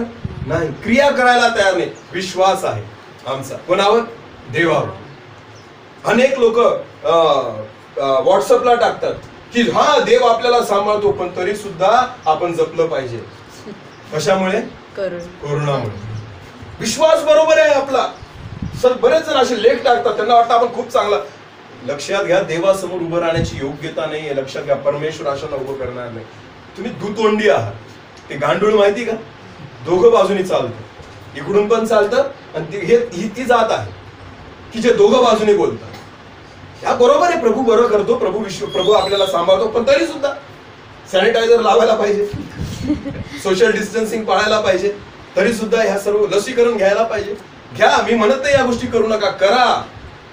नाही, क्रिया करायला तयार नाही. विश्वास आहे आमचा कोणावर? देवावर. अनेक लोक व्हॉट्सअपला टाकतात की हा देव आपल्याला सांभाळतो, पण तरी सुद्धा आपण जपलं पाहिजे. कशामुळे? कोरोनामुळे. विश्वास बरोबर आहे आपला. सर बरेच जण असे लेख टाकतात, त्यांना वाटतं आपण खूप चांगला. लक्षात घ्या देवासमोर उभं राहण्याची योग्यता नाहीये. लक्षात घ्या परमेश्वर अशांना उभं करणार नाही. तुम्ही दुतोंडी आहात. ते गांडूळ माहिती का? दोघं बाजूनी चालतं, इकडून पण चालतं आणि ती जात आहे की जे दोघं बाजूने बोलतात. ह्या बरोबर आहे. प्रभू बरं करतो, प्रभू आपल्याला सांभाळतो, पण तरी सुद्धा सॅनिटायझर लावायला पाहिजे, सोशल डिस्टन्सिंग पाळायला पाहिजे, तरी सुद्धा ह्या सर्व लसीकरण घ्यायला पाहिजे. घ्या, मी म्हणत नाही या गोष्टी करू नका, करा,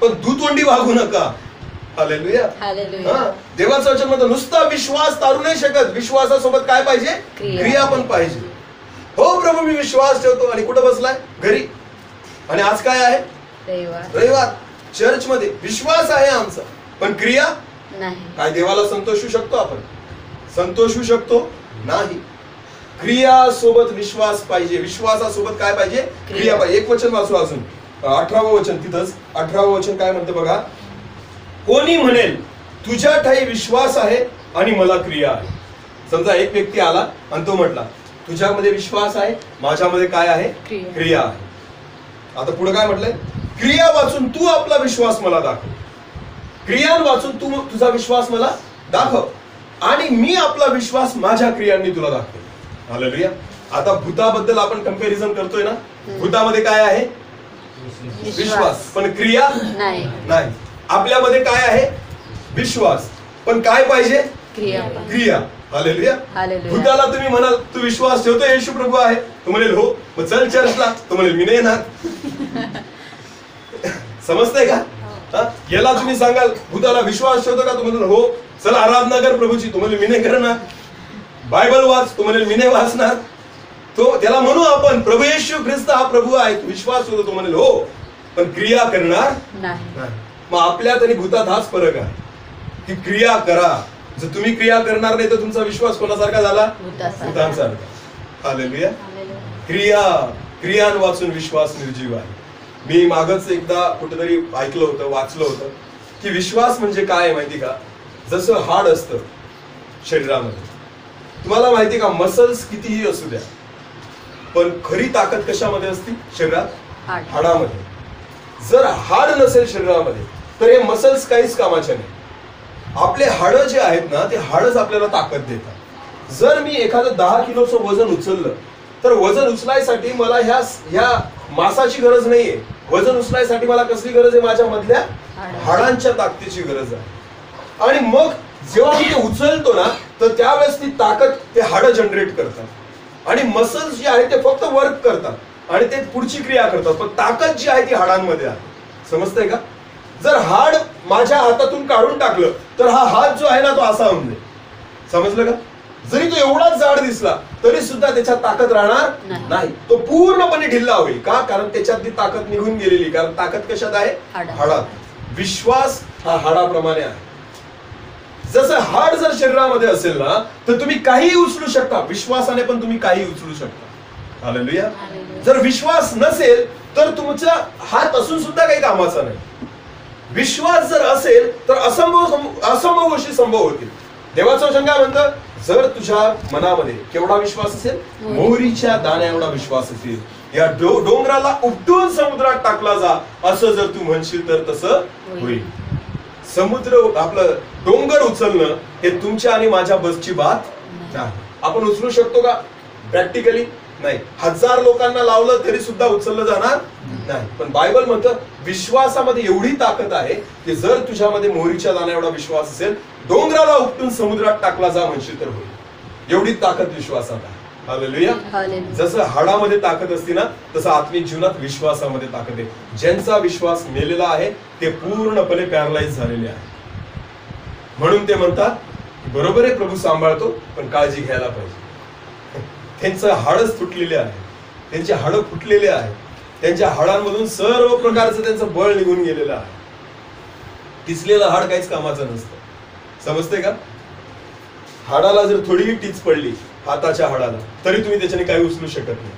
पण दुतोंडी वागू नका. हालेलुया. देवाचं वचन म्हणतं नुसता विश्वास तारू नाही शकत, विश्वासासोबत काय पाहिजे? क्रिया पण पाहिजे. हो प्रभू मी विश्वास ठेवतो, आणि कुठं बसलाय? घरी. आणि आज काय आहे? रविवार. चर्च मध्ये विश्वास आहे आमचा, पण क्रिया नाही. काय देवाला संतोषू शकतो आपण? संतोषू शकतो नाही. क्रिया सोबत विश्वास पाहिजे. विश्वासासोबत काय पाहिजे? क्रिया पाहिजे. एक वचन वाचू अजून. 18वं वचन, तिथंच 18वं वचन काय म्हणते बघा, कोणी म्हणेल तुझ्या ठाई विश्वास आहे आणि मला क्रिया आहे. समजा एक व्यक्ती आला आणि तो म्हटला तुझ्यामध्ये विश्वास आहे, माझ्यामध्ये काय आहे, क्रिया आहे. आता पुढे काय म्हटलंय, क्रिया वाचून तू आपला विश्वास मला दाखव, क्रिया वाचून तू तुझा विश्वास मला दाखव आणि मी आपला विश्वास माझ्या क्रियांनी तुला दाखवेन. हालेलुया. आता भूताबद्दल आपण कंपॅरिझन करतोय ना, भूतामध्ये काय आहे, विश्वास, पण क्रिया नाही. आपल्यामध्ये काय आहे, विश्वास, पण काय पाहिजे, क्रिया. हालेलुया. भूताला तुम्ही म्हणाल तू विश्वास ठेवतो येशू प्रभू आहे, तो म्हणेल हो, मग चल चर्चला, तो म्हणेल मी नाही येणार. समजतंय का? याला तुम्ही सांगाल भूताला विश्वास ठेवतो का, तो म्हणेल हो, चल आराधना कर प्रभूची, तो म्हणेल मी नाही करणार. बायबल वाच, तो म्हणेल मी नाही वाचणार. तो त्याला म्हणू आपण प्रभू येशू ख्रिस्त हा प्रभू आहे, तू विश्वास ठेवतो, तो म्हणेल हो, पण क्रिया करणार नाही. मग आपल्यात आणि भूतात हाच फरक आहे की क्रिया करा. जर तुम्ही क्रिया करणार नाही तर तुमचा विश्वास कोणासारखा झाला, भूतांसारखा. हालेलुया. क्रिया वाचून विश्वास निर्जीव आहे. मी मागच एकदा कुठेतरी ऐकलं होतं, वाचलं होतं की विश्वास म्हणजे काय माहिती का, जसं हाड असतं शरीरामध्ये, तुम्हाला माहिती का मसल्स कितीही असू द्या, पण खरी ताकद कशामध्ये असते शरीरात, हाडामध्ये. जर हाड नसेल शरीरामध्ये तर हे मसल्स काहीच कामाचे नाही. आपले हाड जे आहेत ना, ते हाडच आपल्याला ताकद देतात. जर मी एखादं 10 किलोचं वजन उचललं तर वजन उचलायसाठी मला ह्या मांसाची गरज नाहीये. वजन उचलायसाठी मला कसली गरज आहे, माझ्या मधल्या हाडांच्या ताकदीची गरज आहे. आणि मग जेव्हा मी ते उचलतो ना, तर त्यावेळेस ती ताकद ते हाड जनरेट करतात आणि मसल्स जे आहेत ते फक्त वर्क करतात आणि ते पुढची क्रिया करतात, पण ताकद जी आहे ती हाडांमध्ये आहे. समजतंय का? जर हाड माझ्या हातातून काढून टाकलं तर हा हात जो आहे ना तो असा होऊन जाईल. समजलं का? जरी तो एवढाच जाड दिसला तरी सुद्धा त्याच्यात ताकद राहणार नाही, तो पूर्णपणे ढिल्ला होईल. का? कारण त्याच्यातली ताकद निघून गेलेली. कारण ताकद कशात आहे, हाडात. विश्वास हा हाडाप्रमाणे आहे. जसं हाड जर शरीरामध्ये असेल ना तर तुम्ही काहीही उचलू शकता, विश्वासाने पण तुम्ही काही उचलू शकता. हालेलुया. जर विश्वास नसेल तर तुमचा हात असून सुद्धा काही कामाचा नाही. विश्वास जर असेल तर असंभव गोष्टी संभव होतील. देवाचं वचन काय म्हणतं, जर तुझ्या मनामध्ये केवढा विश्वास असेल, मोहरीच्या दाण्या एवढा विश्वास असेल, या डोंगराला उपटून समुद्रात टाकला जा, असं जर तू म्हणशील तर तसं होईल. समुद्र आपलं डोंगर उचलणं हे तुमच्या आणि माझ्या बसची बात नाही. आपण उचलू शकतो का प्रॅक्टिकली? नाही. 1000 लोकांना लावलं तरी सुद्धा उचललं जाणार नाही. पण बायबल म्हणतं विश्वासामध्ये एवढी ताकद आहे की जर तुझ्यामध्ये मोहरीच्या दाण्या एवढा विश्वास असेल, डोंगराला उपटून समुद्रात टाकला जा म्हणशील तर होईल. एवढी ताकद विश्वासात आहे. हालेलुया. जसं हाडामध्ये ताकद असते ना, तसं आत्मिक जीवनात विश्वासामध्ये ताकद आहे. ज्यांचा विश्वास मेलेला आहे ते पूर्णपणे पॅरालाइज झालेले आहे. म्हणून ते म्हणतात बरोबर आहे प्रभू सांभाळतो, पण काळजी घ्यायला पाहिजे. त्यांचं हाडच तुटलेले आहे, त्यांचे हाड फुटलेले आहे, त्यांच्या हाडांमधून सर्व प्रकारचं त्यांचं बळ निघून गेलेलं आहे. टिचलेलं हाड काहीच कामाचं नसतं. समजते का? हाडाला जर थोडीही टीच पडली हाताच्या हाडाला तरी तुम्ही त्याच्याने काही उचलू शकत नाही.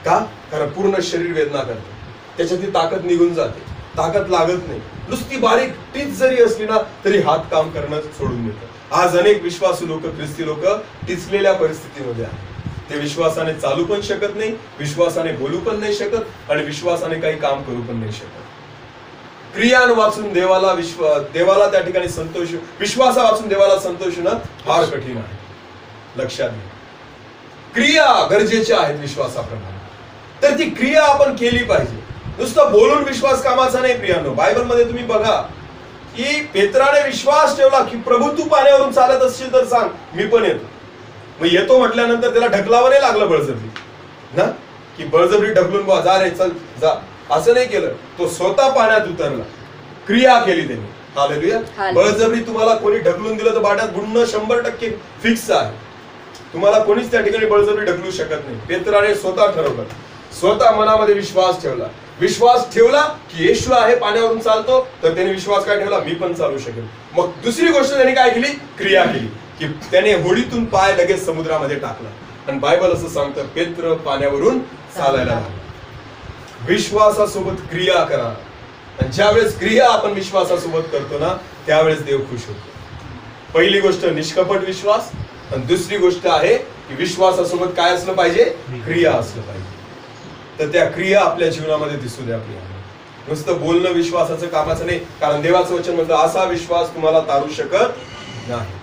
का? कारण पूर्ण शरीर वेदना करतं, त्याच्यातली ताकद निघून जाते, ताकद लागत नाही. नुसती बारीक टीच जरी असली ना तरी हात काम करणं सोडून देतं. आज अनेक विश्वासू लोक, ख्रिस्ती लोक टिचलेल्या परिस्थितीमध्ये आहेत. ते विश्वासाने चालू पण शकत नाही, विश्वासाने बोलू पण नाही शकत आणि विश्वासाने काही काम करू पण नाही शकत. क्रिया वाचून देवाला त्या ठिकाणी संतोष, विश्वासा वाचून देवाला संतोष होणं फार कठीण आहे. लक्षात घ्या, क्रिया गरजेच्या आहेत विश्वासाप्रमाणे. तर ती क्रिया आपण केली पाहिजे. नुसतं बोलून विश्वास कामाचा नाही प्रियानो. बायबलमध्ये तुम्ही बघा की पेत्राने विश्वास ठेवला की प्रभू तू पाण्यावरून चालत असशील तर सांग, मी पण येतो. मग येतो म्हटल्यानंतर त्याला ढकलावं नाही लागलं बळजबरी ना, की बळजबरी ढकलून बा जा रे चल जा, असं नाही केलं. तो स्वतः पाण्यात उतरला, क्रिया केली त्यांनी. हालेलुया. बळजबरी तुम्हाला कोणी ढकलून दिलं तर पाण्यात बुडणं 100% फिक्स आहे. तुम्हाला कोणीच त्या ठिकाणी बळजबरी ढकलू शकत नाही. पेत्राने स्वतः ठरवलं, स्वतः मनामध्ये विश्वास ठेवला. विश्वास ठेवला की येशू आहे, पाण्यावरून चालतो, तर त्याने विश्वास काय ठेवला, मी पण चालू शकेल. मग दुसरी गोष्ट त्यांनी काय केली, क्रिया केली की त्याने होडीतून पाय लगेच समुद्रामध्ये टाकला. आणि बायबल असं सांगतं पेत्र पाण्यावरून चालायला लागला. विश्वासासोबत क्रिया करा. आणि ज्यावेळेस क्रिया आपण विश्वासासोबत करतो ना, त्यावेळेस देव खुश होतो. पहिली गोष्ट निष्कपट विश्वास, आणि दुसरी गोष्ट आहे की विश्वासासोबत काय असलं पाहिजे, क्रिया असलं पाहिजे. तर त्या क्रिया आपल्या जीवनामध्ये दिसू द्या. आपल्या नुसतं बोलणं विश्वासाचं कामाचं नाही, कारण देवाचं वचन म्हणतं असा विश्वास तुम्हाला तारू शकत नाही.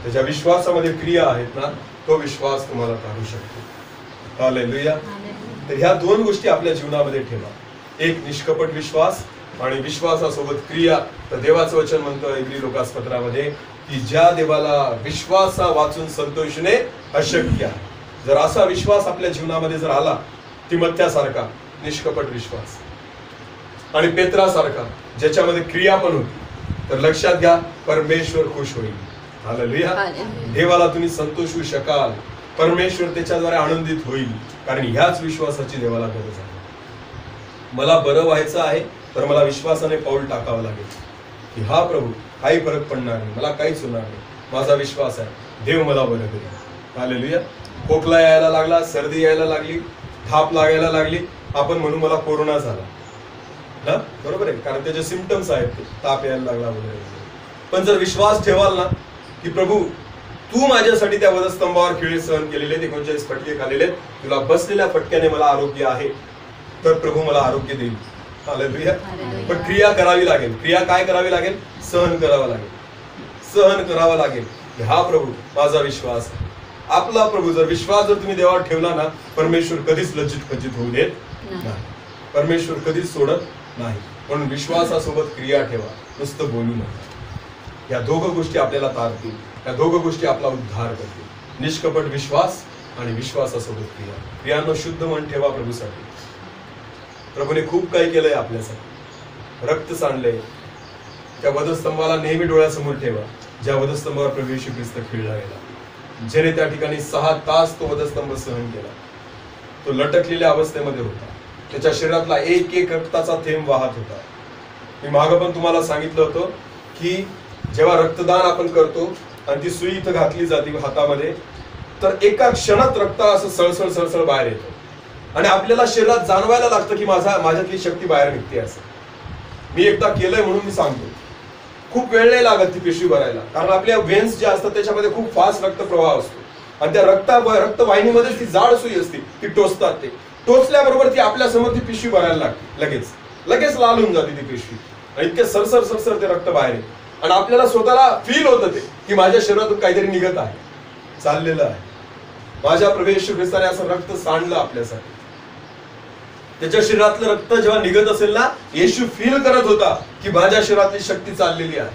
त्याच्या विश्वासामध्ये क्रिया आहेत ना, तो विश्वास तुम्हाला तारू शकतो. हालेलुया. तर ह्या दोन गोष्टी आपल्या जीवनामध्ये ठेवा, एक निष्कपट विश्वास आणि विश्वासासोबत क्रिया. तर देवाचं वचन म्हणतं इब्री लोकासपत्रामध्ये की ज्या देवाला विश्वासा वाचून संतोषणे अशक्य आहे. जर असा विश्वास आपल्या जीवनामध्ये जर आला, तिमथ्यासारखा निष्कपट विश्वास आणि पेत्रासारखा ज्याच्यामध्ये क्रिया पण होती, तर लक्षात घ्या परमेश्वर खुश होईल. हालेलुया. देवाला तुम्ही संतोषू शकाल, परमेश्वर त्याच्याद्वारे आनंदित होईल, कारण ह्याच विश्वासाची देवाला गरज आहे. मला बरं व्हायचं आहे तर मला विश्वासाने पाऊल टाकावं लागेल की हा प्रभू काही फरक पडणार नाही, मला काहीच होणार नाही, माझा विश्वास आहे, देव मला बरं करेल. हालेलुया. खोकला यायला लागला, सर्दी यायला लागली, थाप लागायला लागली, आपण म्हणू मला कोरोना झाला ना, बरोबर आहे, कारण त्याचे सिम्पटम्स आहेत, ते ताप यायला लागला वगैरे. पण जर विश्वास ठेवाल ना की प्रभू तू माझ्यासाठी त्या वधस्तंभावर खिळे सहन केलेले, 39 फटके खाल्लेले, तुला बसलेल्या फटक्याने मला आरोग्य आहे, तर प्रभू मला आरोग्य देईल. हालेलुया. पण क्रिया करावी लागेल. क्रिया काय करावी लागेल? सहन करावं लागेल, सहन करावं लागेल. हा प्रभू माझा विश्वास आहे. आपला प्रभू जर विश्वास जर तुम्ही देवावर ठेवला ना, परमेश्वर कधीच लज्जित खचित होऊ देत नाही, परमेश्वर कधीच सोडत नाही. म्हणून विश्वासासोबत क्रिया ठेवा, नुसतं बोलू नका. या दोघं गोष्टी आपल्याला तारतील, या दोघं गोष्टी आपला उद्धार करतील. निष्कपट विश्वास आणि विश्वासासोबत क्रिया. क्रियांना शुद्ध मन ठेवा प्रभूसाठी. प्रभूने खूप काही केलंय आपल्यासाठी, रक्त सांडलंय. त्या वधस्तंभाला नेहमी डोळ्यासमोर ठेवा, ज्या वधस्तंभावर प्रभू येशू ख्रिस्त खिळला गेला, ज्याने त्या ठिकाणी 6 तास तो वधस्तंभ सहन केला. तो लटकलेल्या अवस्थेमध्ये होता, त्याच्या शरीरातला एक एक रक्ताचा थेंब वाहत होता. मी मागं पण तुम्हाला सांगितलं होतं की जेव्हा रक्तदान आपण करतो आणि ती सुई इथं घातली जाते हातामध्ये, तर एका क्षणात रक्त असं सळसळ सळसळ बाहेर येतं आणि आपल्याला शरीरात जाणवायला लागतं की माझ्यातली शक्ती बाहेर निघते. असं मी एकदा केलंय म्हणून मी सांगतो. खूप वेळ नाही लागत ती पिशवी भरायला, कारण आपल्या वेन्स ज्या असतात त्याच्यामध्ये खूप फास्ट रक्तप्रवाह असतो आणि त्या रक्तवाहिनीमध्ये ती जाड सुई असते, ती टोचतात. ते टोचल्याबरोबर ती आपल्या समोर ती पिशवी भरायला लागते, लगेच लाल होऊन जाते ती पिशवी आणि इतके सरसर सरसर ते रक्त बाहेर येते आणि आपल्याला स्वतःला फील होतं ते की माझ्या शरीरातून काहीतरी निघत आहे, चाललेलं आहे. माझ्या प्रभू येशू ख्रिस्ताने असं रक्त सांडलं आपल्यासाठी. त्याच्या शरीरातलं रक्त जेव्हा निघत असेल ना, येशू फील करत होता की माझ्या शरीरातली शक्ती चाललेली आहे,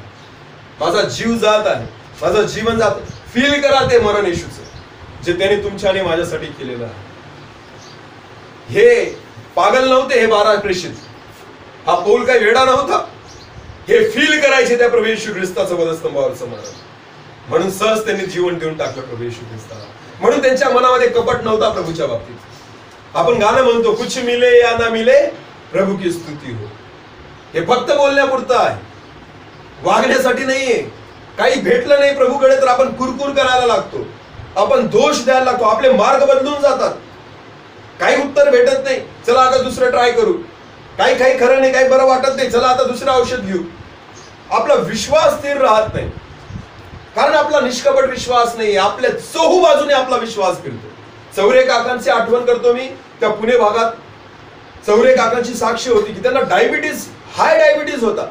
माझा जीव जात आहे, माझं जीवन जात. फील करा ते मरण येशूचं, जे त्याने तुमच्या आणि माझ्यासाठी केलेलं आहे. हे पागल नव्हते, हे 12 प्रेषित. हा पौल काही वेडा नव्हता, हे फील करायचे त्या प्रभू येशू ख्रिस्ताचं वधस्तंभावरचं मरण. म्हणून सहज त्यांनी जीवन देऊन टाकलं प्रभू येशू ख्रिस्ताला. म्हणून त्यांच्या मनामध्ये कपट नव्हता प्रभूच्या बाबतीत. आपण गाणं म्हणतो, कुछ मिले या ना मिले प्रभू की स्तुती हो. हे फक्त बोलण्यापुरतं आहे, वागण्यासाठी नाहीये. काही भेटलं नाही प्रभूकडे तर आपण कुरकुर करायला लागतो, आपण दोष द्यायला लागतो, आपले मार्ग बदलून जातात. काही उत्तर भेटत नाही, चला आता दुसरं ट्राय करू. काही खरं नाही, काही बरं वाटत नाही, चला आता दुसरं औषध घेऊ. आपला विश्वास स्थिर राहत नाही, कारण आपला निष्कपट विश्वास नाही. आपल्या चहू बाजूने आपला विश्वास फिरतो. चौरे काकांची आठवण करतो मी. त्या पुणे भागात चौरे काकांची साक्ष होती की त्यांना हाय डायबिटीज होता,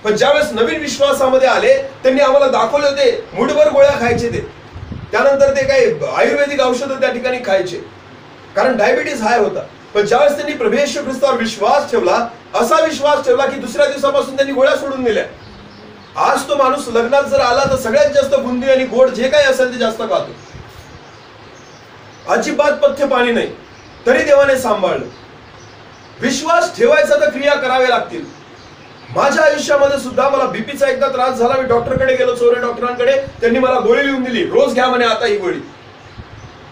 पण ज्यावेळेस नवीन विश्वासामध्ये आले त्यांनी आम्हाला दाखवले होते, मुठभर गोळ्या खायचे ते, त्यानंतर ते काही आयुर्वेदिक औषधं त्या ठिकाणी खायचे, कारण डायबिटीज हाय होता. पण ज्यावेळेस त्यांनी प्रभू येशू ख्रिस्तावर विश्वास ठेवला, असा विश्वास ठेवला की दुसऱ्या दिवसापासून त्यांनी गोळ्या सोडून दिल्या. आज तो माणूस लग्नात जर आला तर सगळ्यात जास्त बुंदी आणि गोड जे काही असेल ते जास्त खातो, अजिबात पथ्य पाणी नाही, तरी देवाने सांभाळलं. विश्वास ठेवायचा तर क्रिया कराव्या लागतील. माझ्या आयुष्यामध्ये सुद्धा मला बीपीचा एकदा त्रास झाला. मी डॉक्टरकडे गेलो, चोरे डॉक्टरांकडे. त्यांनी मला गोळी लिहून दिली, रोज घ्या म्हणे आता ही गोळी.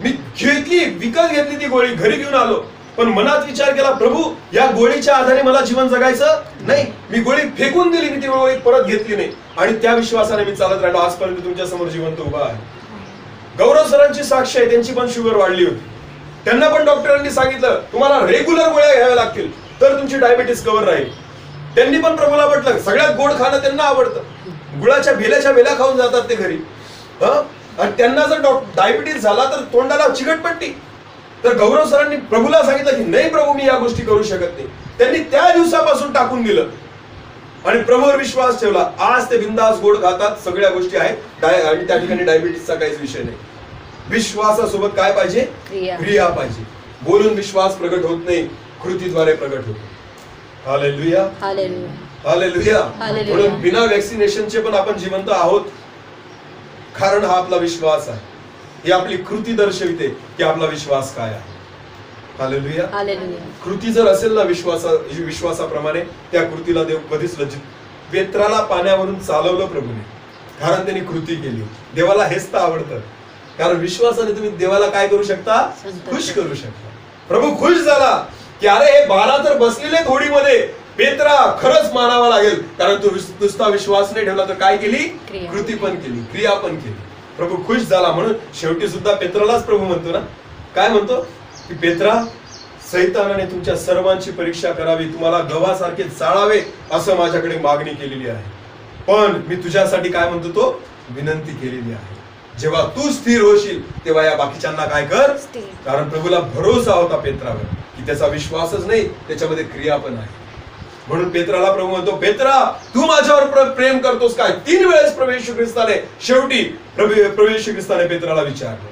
मी घेतली, विकत घेतली ती गोळी, घरी घेऊन आलो. पण मनात विचार केला, प्रभू या गोळीच्या आधारे मला जीवन जगायचं नाही. मी गोळी फेकून दिली, मी ती गोळी परत घेतली नाही आणि त्या विश्वासाने मी चालत राहिलो. आजपर्यंत तुमच्या समोर जिवंत उभा आहे. गौरव सरांची साक्ष आहे, त्यांची पण शुगर वाढली होती. त्यांना पण डॉक्टरांनी सांगितलं तुम्हाला रेग्युलर गोळ्या घ्याव्या लागतील. तर तुमची डायबिटीस कव्हर राहील. त्यांनी पण प्रभूला म्हटलं, सगळ्यात गोड खाणं त्यांना आवडतं, गुळाच्या भेल्या खाऊन जातात ते घरी. आणि त्यांना जर डायबिटीस झाला तर तोंडाला चिकटपट्टी. तर गौरव सरांनी प्रभूला सांगितलं की नाही प्रभू, मी या गोष्टी करू शकत नाही. त्यांनी त्या दिवसापासून टाकून दिलं आणि प्रभूवर विश्वास ठेवला. आज ते बिंदास गोड खातात, सगळ्या गोष्टी आहेत आणि त्या ठिकाणी डायबिटीसचा काहीच विषय नाही. विश्वासासोबत काय पाहिजे? क्रिया पाहिजे. बोलून विश्वास प्रगट होत नाही, कृतीद्वारे प्रगट होतो. Hallelujah, hallelujah. म्हणून बिना वॅक्सिनेशनचे पण आपण जिवंत आहोत, कारण हा आपला विश्वास आहे. ही आपली कृती दर्शविते की आपला विश्वास काय आहे. हालेलुया. कृती जर असेल ना विश्वासाप्रमाणे, त्या कृतीला देव कधीच लज्जित. पेत्राला पाण्यावरून चालवलं प्रभूने, कारण त्यांनी कृती केली. देवाला हेच तर आवडतं, कारण विश्वासाने तुम्ही देवाला काय करू शकता? खुश करू शकता. प्रभू खुश झाला की अरे हे 12 तर बसलेले होडीमध्ये, पेत्रा खरंच मानावा लागेल, कारण तू नुसता विश्वास नाही ठेवला तर काय केली? कृती पण केली, क्रिया पण केली. प्रभू खुश झाला. म्हणून शेवटी सुद्धा पेत्रालाच प्रभू म्हणतो ना, काय म्हणतो की पेत्रा, सैतानाने तुमच्या सर्वांची परीक्षा करावी, तुम्हाला गव्हासारखे चाळावे असं माझ्याकडे मागणी केलेली आहे. पण मी तुझ्यासाठी काय म्हणतो, तो विनंती केलेली आहे. जेव्हा तू स्थिर होशील तेव्हा या बाकीच्यांना काय कर. कारण प्रभूला भरोसा होता पेत्रावर की त्याचा विश्वासच नाही, त्याच्यामध्ये क्रिया पण आहे. म्हणून पेत्राला प्रभू म्हणतो, पेत्रा तू माझ्यावर प्रेम करतोस काय? 3 वेळेस प्रभू येशू ख्रिस्ताने शेवटी प्रभू येशू ख्रिस्ताने पेत्राला विचारलं,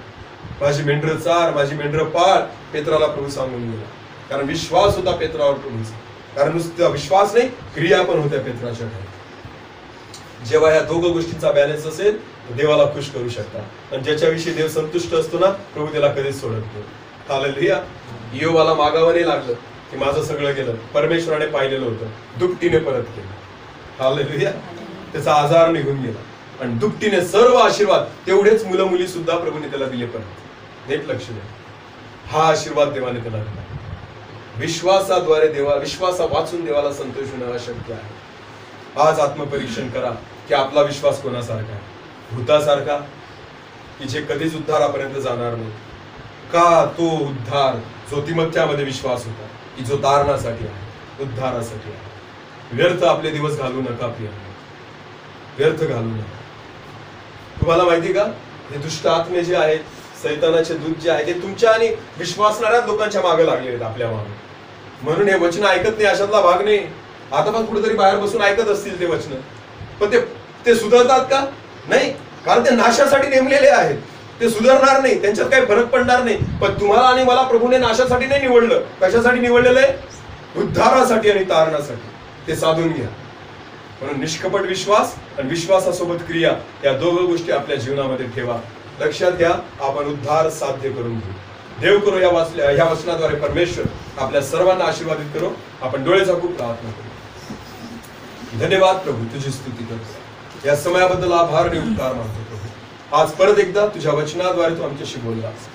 माझी मेंढरं चार, माझी मेंढरं पाळ. पेत्राला प्रभू सांगून गेला, कारण विश्वास होता पेत्रावर प्रभूचा. कारण नुसता विश्वास नाही, क्रिया पण होत्या पेत्राच्या ठाई. जेव्हा या दोघं गोष्टींचा बॅलन्स असेल तर देवाला खुश करू शकता. आणि ज्याच्याविषयी देव संतुष्ट असतो ना, प्रभू त्याला कधीच सोडत नाही. हालेलुया. योबाला मागावं नाही लागलं की माझं सगळं गेलं. परमेश्वराने पाहिलेलं होतं, दुपटीने परत केलं. हालेलुया. त्याचा आजार निघून गेला आणि दुपटीने सर्व आशीर्वाद, तेवढेच मुलं मुली सुद्धा प्रभूने त्याला दिले परत. नीट लक्ष द्या, हा आशीर्वाद देवाने त्याला दिला. विश्वासाद्वारे विश्वासा वाचून देवाला संतोष होणं अशक्य आहे. आज आत्मपरीक्षण करा की आपला विश्वास कोणासारखा आहे? भूतासारखा की जे कधीच उद्धारापर्यंत जाणार नाही, का तो उद्धार जो तिमोथेमध्ये विश्वास होता की जो तारणासाठी आहे, उद्धारासाठी आहे. व्यर्थ आपले दिवस घालू नका प्रियांनो, व्यर्थ घालू नका. तुम्हाला माहिती का, हे दुष्ट आत्मे जे आहेत, सैतानाचे दूत जे आहे, ते तुमच्या आणि विश्वासणाऱ्या लोकांच्या मागे लागले आहेत, आपल्या मागे. म्हणून हे वचन ऐकत नाही अशातला भाग नाही. आता पण कुठेतरी बाहेर बसून ऐकत असतील ते वचन, पण ते सुधारतात का? नाही, कारण ते नाशासाठी नेमलेले आहेत. ते सुधारणार नाही, त्यांच्यात काही फरक पडणार नाही. पण तुम्हाला आणि मला प्रभूने नाशासाठी नाही निवडलं. कशासाठी निवडलेलं आहे? उद्धारासाठी आणि तारणासाठी. ते साधून घ्या. म्हणून निष्कपट विश्वास आणि विश्वासासोबत क्रिया, या दोघं गोष्टी आपल्या जीवनामध्ये ठेवा. लक्षात घ्या, आपण उद्धार साध्य करून घेऊ. देव करो या वचनाद्वारे परमेश्वर आपल्या सर्वांना आशीर्वादित करो. आपण डोळे झाकून प्रार्थना करू. धन्यवाद प्रभू, तुझी स्तुती करतो. या समयाबद्दल आभार आणि उपकार मानतो प्रभू. आज परत एकदा तुझ्या वचनाद्वारे तू आमच्याशी बोललास.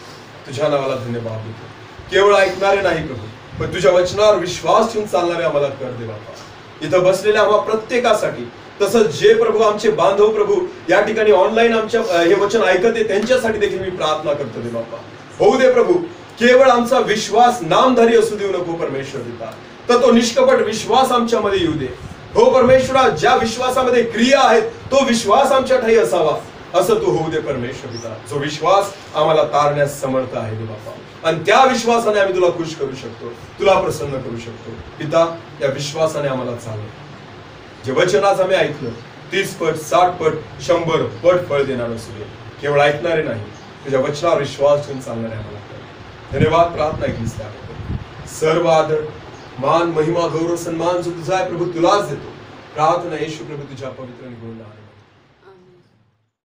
तुझ्या नावाला धन्यवाद देतो. केवळ ऐकणारे नाही प्रभू, पण तुझ्या वचनावर विश्वास ठेवून चालणारे आम्हाला कर दे बाबा. इथं बसलेल्या आम्हा प्रत्येकासाठी, तसंच जे प्रभू आमचे बांधव प्रभू या ठिकाणी ऑनलाईन आमच्या हे वचन ऐकत आहे, त्यांच्यासाठी देखील मी प्रार्थना करतो दे बाबा. होऊ दे प्रभू, केवळ आमचा विश्वास नामधारी असू देऊ नको परमेश्वर पिता, तर तो निष्कपट विश्वास आमच्यामध्ये येऊ दे. हो परमेश्वरा, ज्या विश्वासामध्ये क्रिया आहेत, तो विश्वास आमच्या ठाई असावा, असं तू होऊ दे परमेश्वर पिता. जो विश्वास आम्हाला तारण्यास समर्थ आहे दे बाबा, आणि त्या विश्वासाने आम्ही तुला खुश करू शकतो, तुला प्रसन्न करू शकतो पिता. या विश्वासाने आम्हाला चालव. जे वचन आज आम्ही ऐकलं, 30 पट 60 पट 100 पट फळ देणार असू दे. केवळ ऐकणारे नाही, तुझ्या वचनावर विश्वास ठेवून चालणारे आम्हाला कर. धन्यवाद. प्रार्थना ऐकलीस त्याबद्दल. सर्व आदर, मान, महिमा, गौरव, सन्मान जो तुझा आहे प्रभू, तुलाच देतो. प्रार्थना येशू प्रभू तुझ्या पवित्र आणि गुणगान.